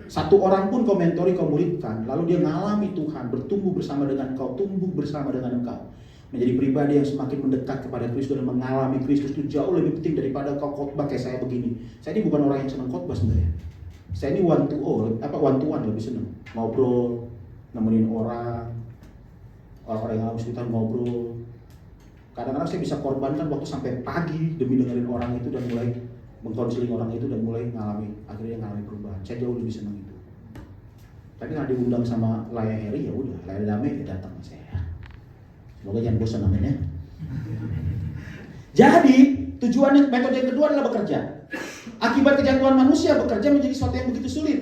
1 orang pun kau mentori, kau muridkan, lalu dia mengalami Tuhan, bertumbuh bersama dengan kau, tumbuh bersama dengan engkau, menjadi pribadi yang semakin mendekat kepada Kristus dan mengalami Kristus itu jauh lebih penting daripada kau khotbah kayak saya begini. Saya ini bukan orang yang senang khotbah sebenarnya. Saya ini one to one lebih senang ngobrol, nemenin orang yang harus kita ngobrol. Kadang-kadang saya bisa korbankan waktu sampai pagi demi dengerin orang itu dan mulai mengkonseling orang itu dan mulai akhirnya ngalami perubahan. Saya jauh lebih senang itu. Tapi kalau diundang sama Laya Heri, ya udah, Laya Damai dia datang sama saya. Semoga jangan bosan namanya. Jadi tujuan metode yang kedua adalah bekerja. Akibat kejatuhan manusia, bekerja menjadi sesuatu yang begitu sulit.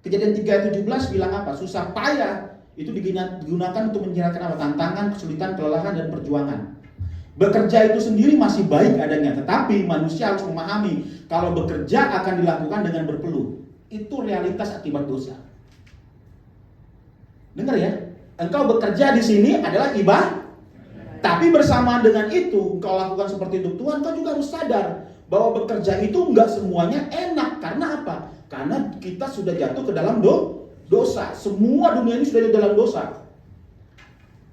Kejadian 3:17 bilang apa? Susah payah itu digunakan untuk menjelaskan apa? Tantangan, kesulitan, kelelahan dan perjuangan. Bekerja itu sendiri masih baik adanya, tetapi manusia harus memahami kalau bekerja akan dilakukan dengan berpeluh. Itu realitas akibat dosa. Dengar ya, engkau bekerja di sini adalah ibadah. Tapi bersamaan dengan itu, engkau lakukan seperti itu Tuhan, kau juga harus sadar bahwa bekerja itu enggak semuanya enak. Karena apa? Karena kita sudah jatuh ke dalam dosa. Semua dunia ini sudah jatuh dalam dosa.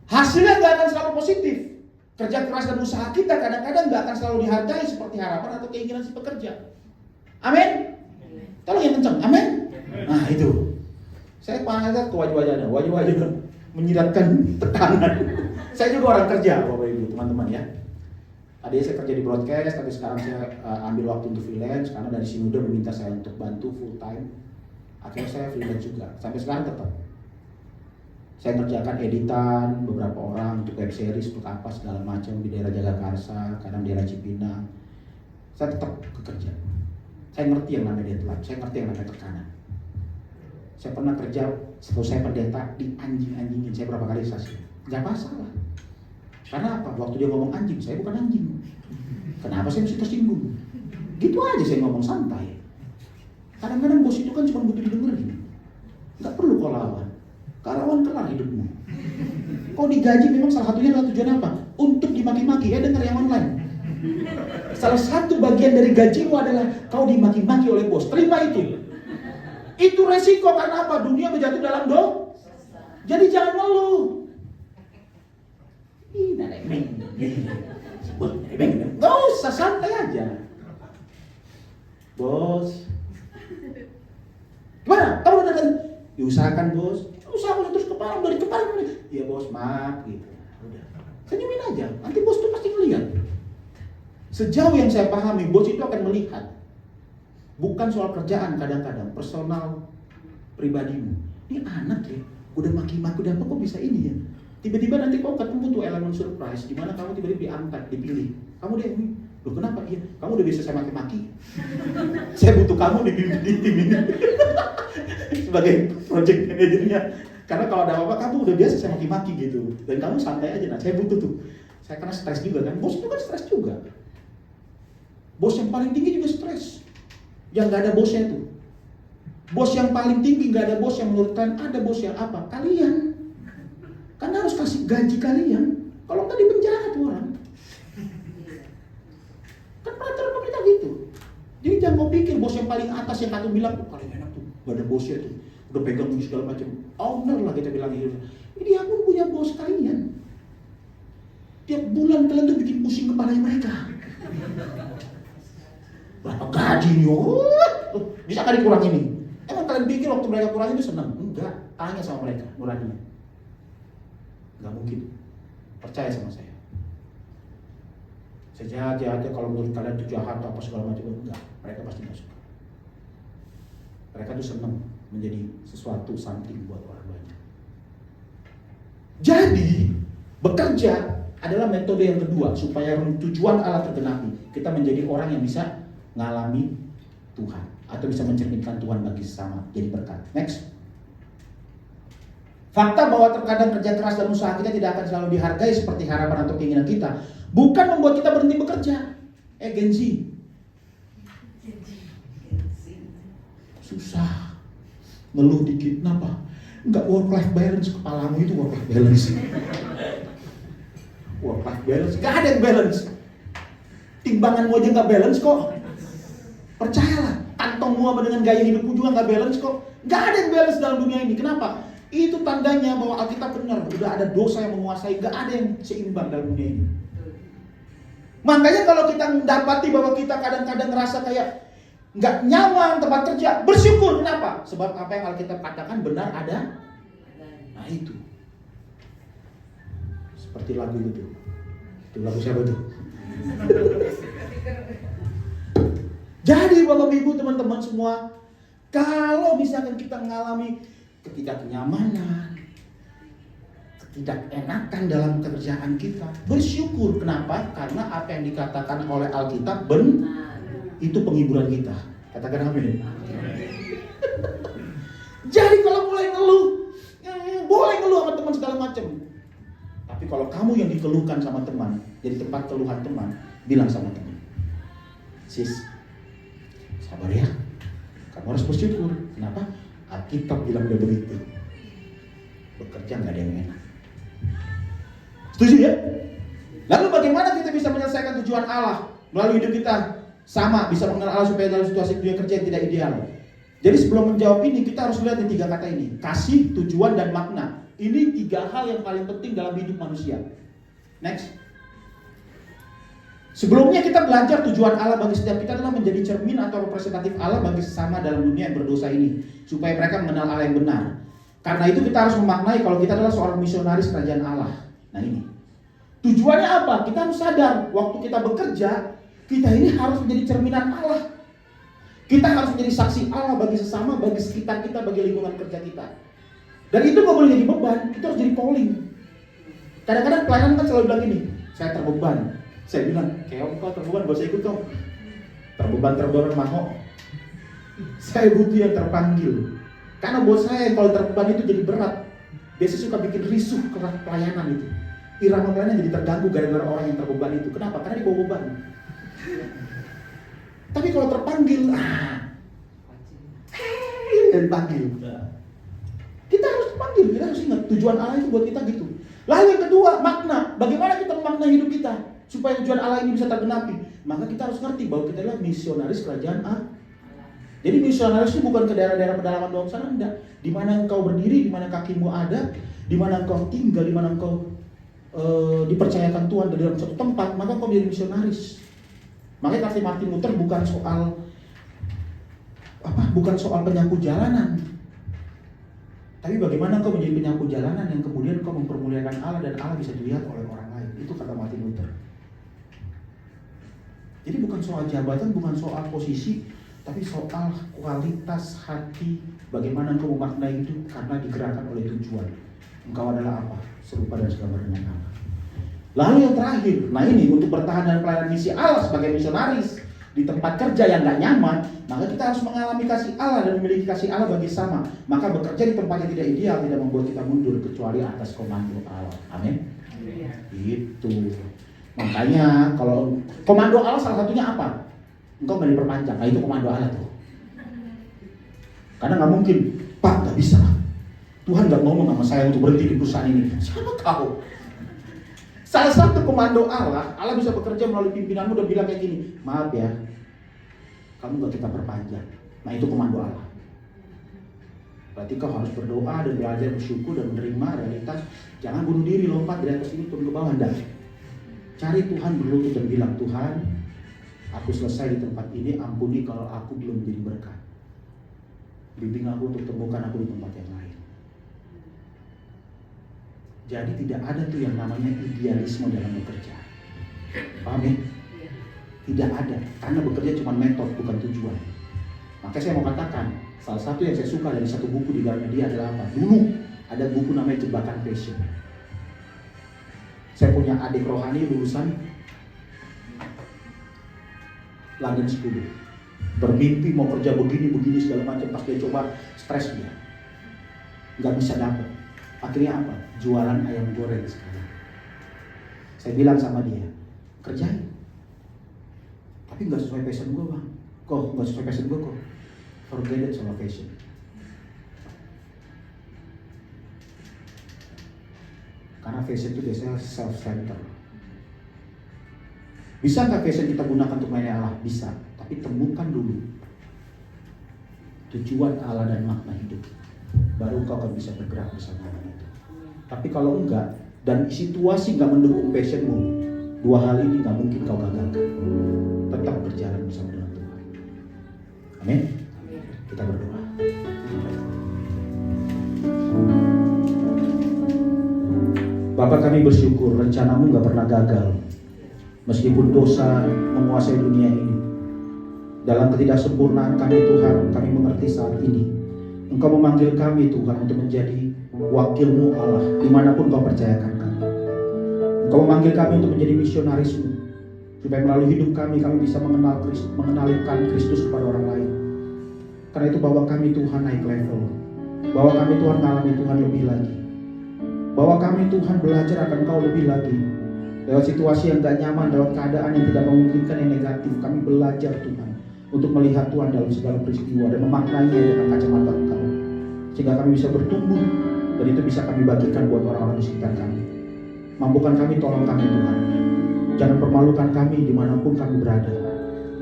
Hasilnya enggak akan selalu positif. Kerja keras dan usaha kita kadang-kadang nggak akan selalu dihargai seperti harapan atau keinginan si pekerja. Amin? Tolong yang kencang, amin? Nah itu. Saya panggil ke wajah-wajahnya, wajah-wajah menyiratkan tekanan. Saya juga orang kerja, Bapak Ibu, teman-teman ya. Tadi saya kerja di broadcast, tapi sekarang saya ambil waktu untuk freelance karena dari Sinuda meminta saya untuk bantu full time. Akhirnya saya freelance juga. Sampai sekarang tetap saya kerjakan editan beberapa orang untuk web series, untuk apa segala macam di daerah Jagakarsa, kadang daerah Cipinang. Saya tetap bekerja. Saya ngerti yang namanya deadline, saya ngerti yang namanya tekanan. Saya pernah kerja setelah saya pendeta di anjing-anjingin, saya berapa kali saksi. Gak masalah. Karena apa? Waktu dia ngomong anjing, saya bukan anjing. Kenapa saya mesti tersinggung? Gitu aja saya ngomong santai. Kadang-kadang bos itu kan cuma butuh didengerin. Gak perlu kau lawan. Karawan kelar hidupmu. Kau digaji memang salah satunya adalah tujuan apa? Untuk dimaki-maki, ya dengar yang online. Salah satu bagian dari gajimu adalah kau dimaki-maki oleh bos. Terima itu. Itu resiko karena apa? Dunia berjatuh dalam dosa. Jadi jangan ngeluh. Gak usah, santai aja. Bos, gimana? Kamu udah datang? Diusahakan bos. Usahakan terus kepala, dari kepala. Iya bos, maaf gitu. Udah. Senyumin aja. Nanti bos tuh pasti ngeliat. Sejauh yang saya pahami, bos itu akan melihat. Bukan soal kerjaan kadang-kadang, personal pribadimu. Ini anak ya, udah maki-maki, udah apa kok bisa ini ya? Tiba-tiba nanti kau ketemu tuh elemen surprise, di mana kamu tiba-tiba diangkat, dipilih. Kamu deh, loh kenapa? Iya, kamu udah bisa saya maki-maki. Saya butuh kamu di tim ini sebagai project manajernya. Karena kalau ada apa-apa, kamu udah biasa saya maki-maki gitu. Dan kamu santai aja, nah saya butuh tuh. Saya karena stres juga kan, bos itu kan stres juga. Bos yang paling tinggi juga stres. Yang gak ada bosnya itu. Bos yang paling tinggi gak ada bos yang menurut kalian, ada bos yang apa? Kalian. Karena harus kasih gaji kalian. Kalau nggak dipenjara tuh orang. Kan peraturan pemerintah gitu. Jadi jangan mau pikir bos yang paling atas yang katu bilang, oh paling enak tuh, gak ada bosnya tuh, udah pegang segala macam. Owner lah kita bilang gitu. Ini aku punya bos kalian. Tiap bulan kalian tuh bikin pusing kepala mereka. Berapa gaji nih? Bisa kali kurang ini? Emang kalian pikir waktu mereka kurang itu senang? Enggak. Tanya sama mereka nuraninya. Enggak mungkin. Percaya sama saya. Sejahat-jahatnya kalau menurut kalian itu jahat atau apa segala macam, enggak. Mereka pasti nggak suka. Mereka tuh senang menjadi sesuatu something buat orang banyak. Jadi bekerja adalah metode yang kedua supaya tujuan Allah tergenapi. Kita menjadi orang yang bisa mengalami Tuhan atau bisa mencerminkan Tuhan bagi sesama, jadi berkat. Next. Fakta bahwa terkadang kerja keras dan usaha kita tidak akan selalu dihargai seperti harapan atau keinginan kita bukan membuat kita berhenti bekerja. Gen Z. Susah. Ngeluh dikit, kenapa? Enggak work life balance, kepalamu itu work life balance. Work life balance, enggak ada yang balance. Timbanganmu aja enggak balance kok. Percayalah, kantongmu sama dengan gaya hidupmu juga enggak balance kok. Enggak ada yang balance dalam dunia ini. Kenapa? Itu tandanya bahwa Alkitab benar, udah ada dosa yang menguasai, enggak ada yang seimbang dalam dunia ini. Makanya kalau kita mendapati bahwa kita kadang-kadang ngerasa kayak nggak nyaman tempat kerja, bersyukur. Kenapa? Sebab apa yang Alkitab katakan benar ada. Nah itu. Seperti lagu itu. Itu lagu siapa tuh? Jadi Bapak Ibu teman-teman semua, kalau misalkan kita mengalami ketidaknyamanan, ketidakenakan dalam pekerjaan kita, bersyukur. Kenapa? Karena apa yang dikatakan oleh Alkitab benar. Itu penghiburan kita. Katakan amin. Jadi kalau mulai ngeluh, boleh ngeluh sama teman segala macam. Tapi kalau kamu yang dikeluhkan sama teman, jadi tempat keluhan teman, bilang sama teman, sis, sabar ya. Kamu harus bersyukur. Kenapa? Alkitab bilang udah begitu. Bekerja nggak ada yang enak. Setuju ya? Lalu bagaimana kita bisa menyelesaikan tujuan Allah melalui hidup kita? Sama, bisa mengenal Allah supaya dalam situasi dunia kerja yang tidak ideal. Jadi sebelum menjawab ini, kita harus lihat nih 3 kata ini. Kasih, tujuan, dan makna. Ini 3 hal yang paling penting dalam hidup manusia. Next. Sebelumnya kita belajar tujuan Allah bagi setiap kita adalah menjadi cermin atau representatif Allah bagi sesama dalam dunia yang berdosa ini. Supaya mereka mengenal Allah yang benar. Karena itu kita harus memaknai kalau kita adalah seorang misionaris kerajaan Allah. Nah ini, tujuannya apa? Kita harus sadar, waktu kita bekerja, kita ini harus menjadi cerminan Allah. Kita harus menjadi saksi Allah bagi sesama, bagi sekitar kita, bagi lingkungan kerja kita. Dan itu gak boleh jadi beban, itu harus jadi calling. Kadang-kadang pelayanan kan selalu bilang ini, saya terbeban. Saya bilang, keong kau terbeban, gak usah ikut kau. Terbeban mau. Saya butuh yang terpanggil. Karena buat saya kalau terbeban itu jadi berat. Biasanya suka bikin risuh ke pelayanan itu. Irama pelayanan jadi terganggu gara-gara orang yang terbeban itu. Kenapa? Karena dia bawa beban. Tapi kalau terpanggil, dan panggil. Kita harus terpanggil, kita harus ingat tujuan Allah itu buat kita gitu. Lalu yang kedua, makna. Bagaimana kita memaknai hidup kita supaya tujuan Allah ini bisa tergenapi? Maka kita harus ngerti bahwa kita adalah misionaris kerajaan Allah. Jadi misionaris itu bukan ke daerah-daerah pedalaman doang sana, enggak. Di mana engkau berdiri, di mana kakimu ada, di mana engkau tinggal, di mana engkau dipercayakan Tuhan dalam suatu tempat, maka engkau menjadi misionaris. Makanya kata Martin Luther bukan soal penyapu jalanan, tapi bagaimana engkau menjadi penyapu jalanan yang kemudian engkau mempermuliakan Allah dan Allah bisa dilihat oleh orang lain. Itu kata Martin Luther. Jadi bukan soal jabatan, bukan soal posisi, tapi soal kualitas hati, bagaimana engkau memaknai hidup karena digerakkan oleh tujuan. Engkau adalah apa? Serupa dan segambar dengan Allah. Lalu yang terakhir, nah ini untuk bertahan dalam pelayanan misi Allah sebagai misionaris di tempat kerja yang gak nyaman, maka kita harus mengalami kasih Allah dan memiliki kasih Allah bagi sama. Maka bekerja di tempat yang tidak ideal tidak membuat kita mundur kecuali atas komando Allah. Amin. Itu. Makanya kalau komando Allah salah satunya apa? Engkau gak diperpanjang. Nah itu komando Allah tuh. Karena gak mungkin, Pak gak bisa. Tuhan gak ngomong sama saya untuk berhenti di perusahaan ini. Siapa tahu? Salah satu komando Allah bisa bekerja melalui pimpinanmu dan bilang kayak gini, maaf ya, kamu gak kita perpanjang. Nah itu komando Allah. Berarti kau harus berdoa dan belajar bersyukur dan menerima realitas. Jangan bunuh diri, lompat dari atas ini turun ke bawah. Enggak. Cari Tuhan berlutut dan bilang, Tuhan, aku selesai di tempat ini, ampuni kalau aku belum menjadi berkat. Bimbing aku untuk temukan aku di tempat yang lain. Jadi tidak ada tuh yang namanya idealisme dalam bekerja. Paham ya? Tidak ada. Karena bekerja cuma metode, bukan tujuan. Maka saya mau katakan, salah satu yang saya suka dari satu buku di dalamnya dia adalah apa? Dulu ada buku namanya Jebakan Passion. Saya punya adik rohani lulusan London School. Bermimpi mau kerja begini segala macam, pas dia coba stres dia. Nggak bisa dapat. Akhirnya apa? Jualan ayam goreng sekarang. Saya bilang sama dia, kerjain. Tapi nggak sesuai passion gue bang. Kok nggak sesuai passion gue kok? Forget it sama passion. Karena passion itu biasanya self-center. Bisa nggak passion kita gunakan untuk melayani Allah? Bisa. Tapi temukan dulu tujuan Allah dan makna hidup. Baru kau akan bisa bergerak bersama Allah itu. Tapi kalau enggak, dan situasi enggak mendukung passionmu, dua hal ini enggak mungkin kau gagalkan. Tetap berjalan bersama dengan Tuhan. Amin. Kita berdoa. Bapa, kami bersyukur rencanamu enggak pernah gagal. Meskipun dosa menguasai dunia ini, dalam ketidaksempurnaan kami Tuhan, kami mengerti saat ini Engkau memanggil kami Tuhan untuk menjadi wakilmu Allah dimanapun kau percayakan kami. Engkau memanggil kami untuk menjadi misionarismu, supaya melalui hidup kami bisa mengenalkan Kristus kepada orang lain. Karena itu bawa kami Tuhan naik level, bawa kami Tuhan mengalami Tuhan lebih lagi, bawa kami Tuhan belajar akan Kau lebih lagi. Lewat situasi yang gak nyaman, lewat keadaan yang tidak memungkinkan yang negatif, kami belajar Tuhan untuk melihat Tuhan dalam segala peristiwa dan memaknainya dengan kacamata Engkau, sehingga kami bisa bertumbuh dan itu bisa kami bagikan buat orang-orang di sekitar kami. Mampukan kami, tolong kami Tuhan. Jangan permalukan kami dimanapun kami berada.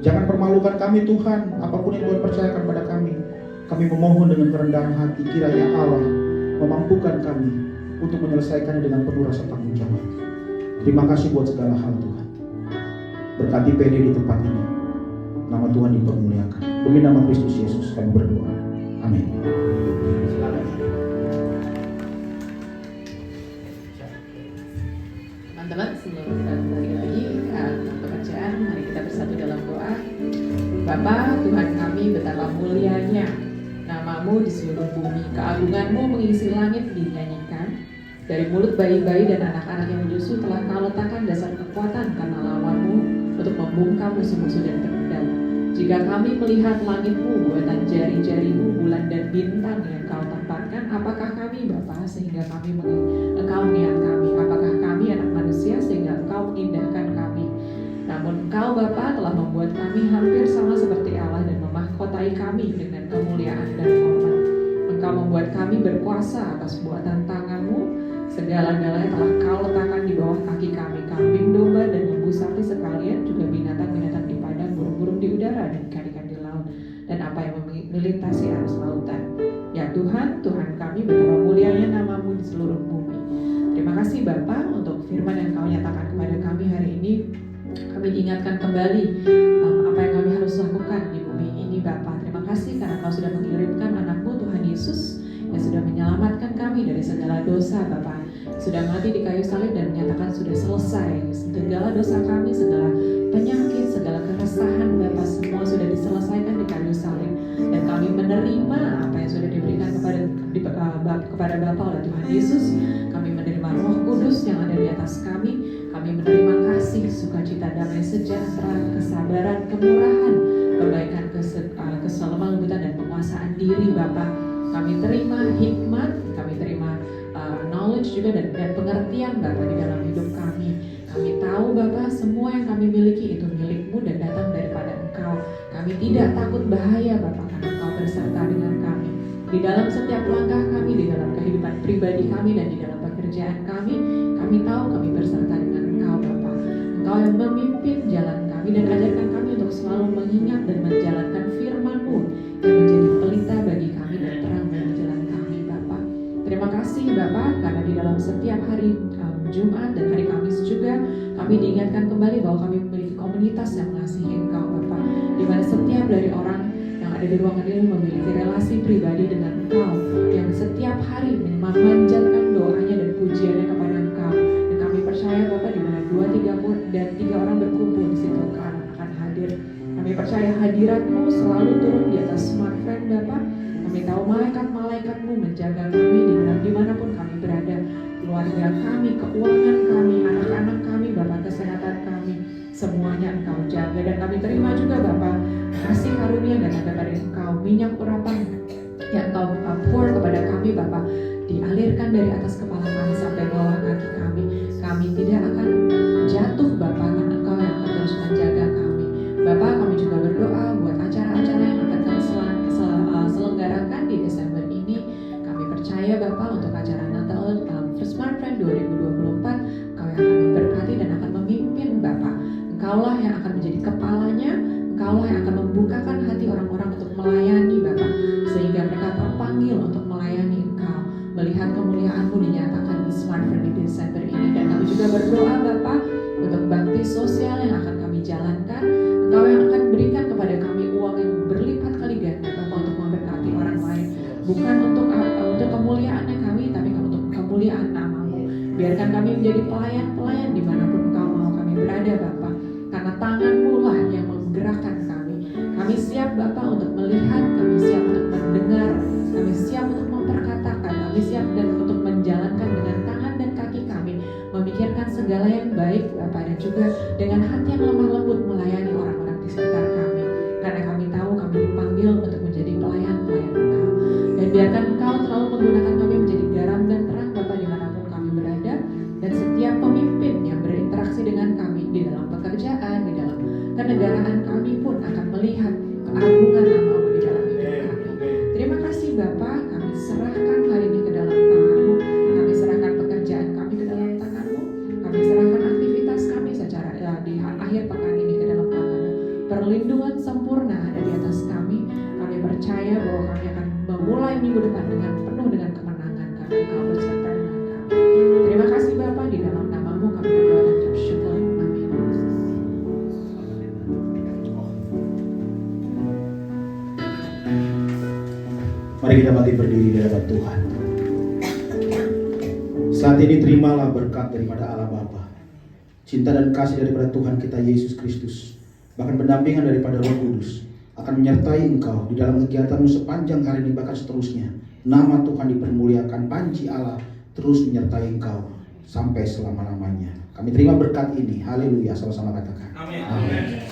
Jangan permalukan kami Tuhan, apapun yang Tuhan percayakan pada kami. Kami memohon dengan kerendahan hati, kiranya Allah memampukan kami untuk menyelesaikannya dengan penuh rasa tanggung jawab. Terima kasih buat segala hal Tuhan. Berkati PD di tempat ini. Nama Tuhan dipermuliakan. Demi nama Kristus Yesus kami berdoa. Amin. Silakan. Teman-teman, sebelum kita kembali lagi ke pekerjaan, mari kita bersatu dalam doa. Bapa, Tuhan kami, betapa mulianya nama-Mu di seluruh bumi. Keagungan-Mu mengisi langit dinyanyikan. Dari mulut bayi-bayi dan anak-anak yang menyusu telah Kau letakkan dasar kekuatan karena lawan-Mu untuk membungkam musuh-musuh dan penendang. Jika kami melihat langit-Mu, buatan jari-jari-Mu, bulan dan bintang yang Kau tempatkan, apakah kami Bapa sehingga Engkau mengingat kami? Apakah kami anak manusia sehingga Engkau mengindahkan kami? Namun Engkau Bapa telah membuat kami hampir sama seperti Allah dan memahkotai kami dengan kemuliaan dan hormat. Engkau membuat kami berkuasa atas buatan tangan-Mu. Segala-galanya telah Kau letakkan di bawah kaki kami, kambing, domba, dan lembu sapi sekalian, juga binatang-binatang di padang, burung-burung di udara, dan ikan-ikan di laut, dan apa yang melintasi arus lautan. Ya Tuhan, Tuhan kami, betapa mulianya nama-Mu di seluruh bumi. Terima kasih Bapa untuk firman yang Kau nyatakan kepada kami hari ini. Kami diingatkan kembali apa yang kami harus lakukan di bumi ini Bapa. Terima kasih karena Kau sudah mengirimkan anak-Mu Tuhan Yesus yang sudah menyelamatkan kami dari segala dosa Bapa. Sudah mati di kayu salib dan menyatakan sudah selesai segala dosa kami, segala penyakit, segala keresahan Bapa, semua sudah diselesaikan di kayu salib. Dan kami menerima apa yang sudah diberikan kepada Bapa oleh Tuhan Yesus. Kami menerima Roh Kudus yang ada di atas kami. Kami menerima kasih, sukacita, damai sejahtera, kesabaran, kemurahan, kebaikan, keselamatan, lembutan, dan penguasaan diri Bapa. Kami terima hikmat, kami terima knowledge juga dan pengertian Bapa di dalam hidup kami. Kami tahu Bapa, semua yang kami miliki itu milik-Mu dan datang daripada Engkau. Kami tidak takut bahaya Bapa karena Engkau berserta dengan kami. Di dalam setiap langkah kami, di dalam kehidupan pribadi kami dan di dalam pekerjaan kami tahu kami berserta dengan Engkau Bapa. Engkau yang memimpin jalan kami dan ajarkan kami untuk selalu mengingat dan menjalankan firman-Mu yang menjadi pelita bagi kami dan terang bagi jalan kami Bapa. Terima kasih Bapa karena di dalam setiap hari Jumat dan hari Kamis juga kami diingatkan kembali bahwa kami memiliki komunitas yang mengasihi Engkau Bapa, di mana setiap dari orang yang ada di ruangan ini memiliki relasi pribadi dengan Engkau yang setiap hari memanjatkan doanya dan pujiannya kepada Engkau. Dan kami percaya Bapa di mana 2, 3 orang berkumpul di situ Engkau akan hadir. Kami percaya hadirat-Mu selalu turun di atas smartphone Bapa. Kami tahu malaikat-malaikat-Mu menjaga kami dimanapun kami berada. Keluarga kami, keuangan kami, anak-anak kami, Bapa, kesehatan kami, semuanya Engkau jaga. Dan kami terima juga Bapa kasih karunia dan daripada Engkau, minyak urapan yang Engkau pour kepada kami Bapa, dialirkan dari atas kepala kami sampai bawah kaki kami. Kami tidak akan jatuh Bapa karena Engkau yang akan terus menjaga kami. Bapa, kami juga berdoa buat acara-acara yang akan kami selenggarakan di Desember ini. Kami percaya Bapa untuk acara Natal First Month Friend 2024, Engkau yang akan memberkati dan akan memimpin Bapa. Engkaulah yang akan menjadi kepalanya. Engkaulah yang akan membukakan hati orang-orang untuk melayani Bapa, sehingga mereka terpanggil untuk melayani Engkau, melihat kemuliaan-Mu dinyatakan di Smart Friend di Desember ini. Dan kami juga berdoa Bapa untuk bakti sosial yang akan kami jalankan. Engkau yang akan berikan kepada kami uang yang berlipat kali ganda Bapa untuk memberkati orang lain, bukan untuk kemuliaannya kami, tapi untuk kemuliaan nama-Mu. Biarkan kami menjadi pelayan-pelayan dimanapun Engkau mau kami berada Bapa, karena tangan-Mu lah yang menggerakkan kami. Kami siap Bapa untuk melihat, kami siap untuk mendengar, kami siap untuk memperkatakan, kami siap dan untuk menjalankan dengan tangan dan kaki kami, memikirkan segala yang baik Bapa, dan juga dengan hati yang lemah lembut melayani orang-orang di sekitar kami. Karena kami tahu kami dipanggil untuk menjadi pelayan-pelayan Engkau. Dan biarkan Engkau selalu menggunakan kami menjadi garam dan terang Bapa dimanapun kami berada. Dan setiap pemimpin yang berinteraksi dengan kami di dalam pekerjaan, di dalam kenegaraan kami pun akan melihat keagungan nama-Mu di dalam hidup kami. Terima kasih Bapa, kami serahkan hari ini ke dalam tangan-Mu. Kami serahkan pekerjaan kami ke dalam tangan-Mu. Kami serahkan aktivitas kami secara di akhir pekan ini ke dalam tangan-Mu. Perlindungan sempurna ada di atas kami. Kami percaya bahwa kami akan memulai minggu depan dengan penuh dengan kemenangan karena Engkau beserta dengan kami. Terima kasih Bapa, di dalam nama-Mu kami berdoa dan bersyukur. Amin. Mari kita bangkit berdiri di hadapan Tuhan. Saat ini terimalah berkat daripada Allah Bapa. cinta dan kasih daripada Tuhan kita Yesus Kristus, bahkan pendampingan daripada Roh Kudus akan menyertai engkau di dalam kegiatanmu sepanjang hari ini bahkan seterusnya. Nama Tuhan dipermuliakan, panji Allah terus menyertai engkau sampai selama-lamanya. Kami terima berkat ini. Haleluya. Sama-sama katakan. Amin. Amin.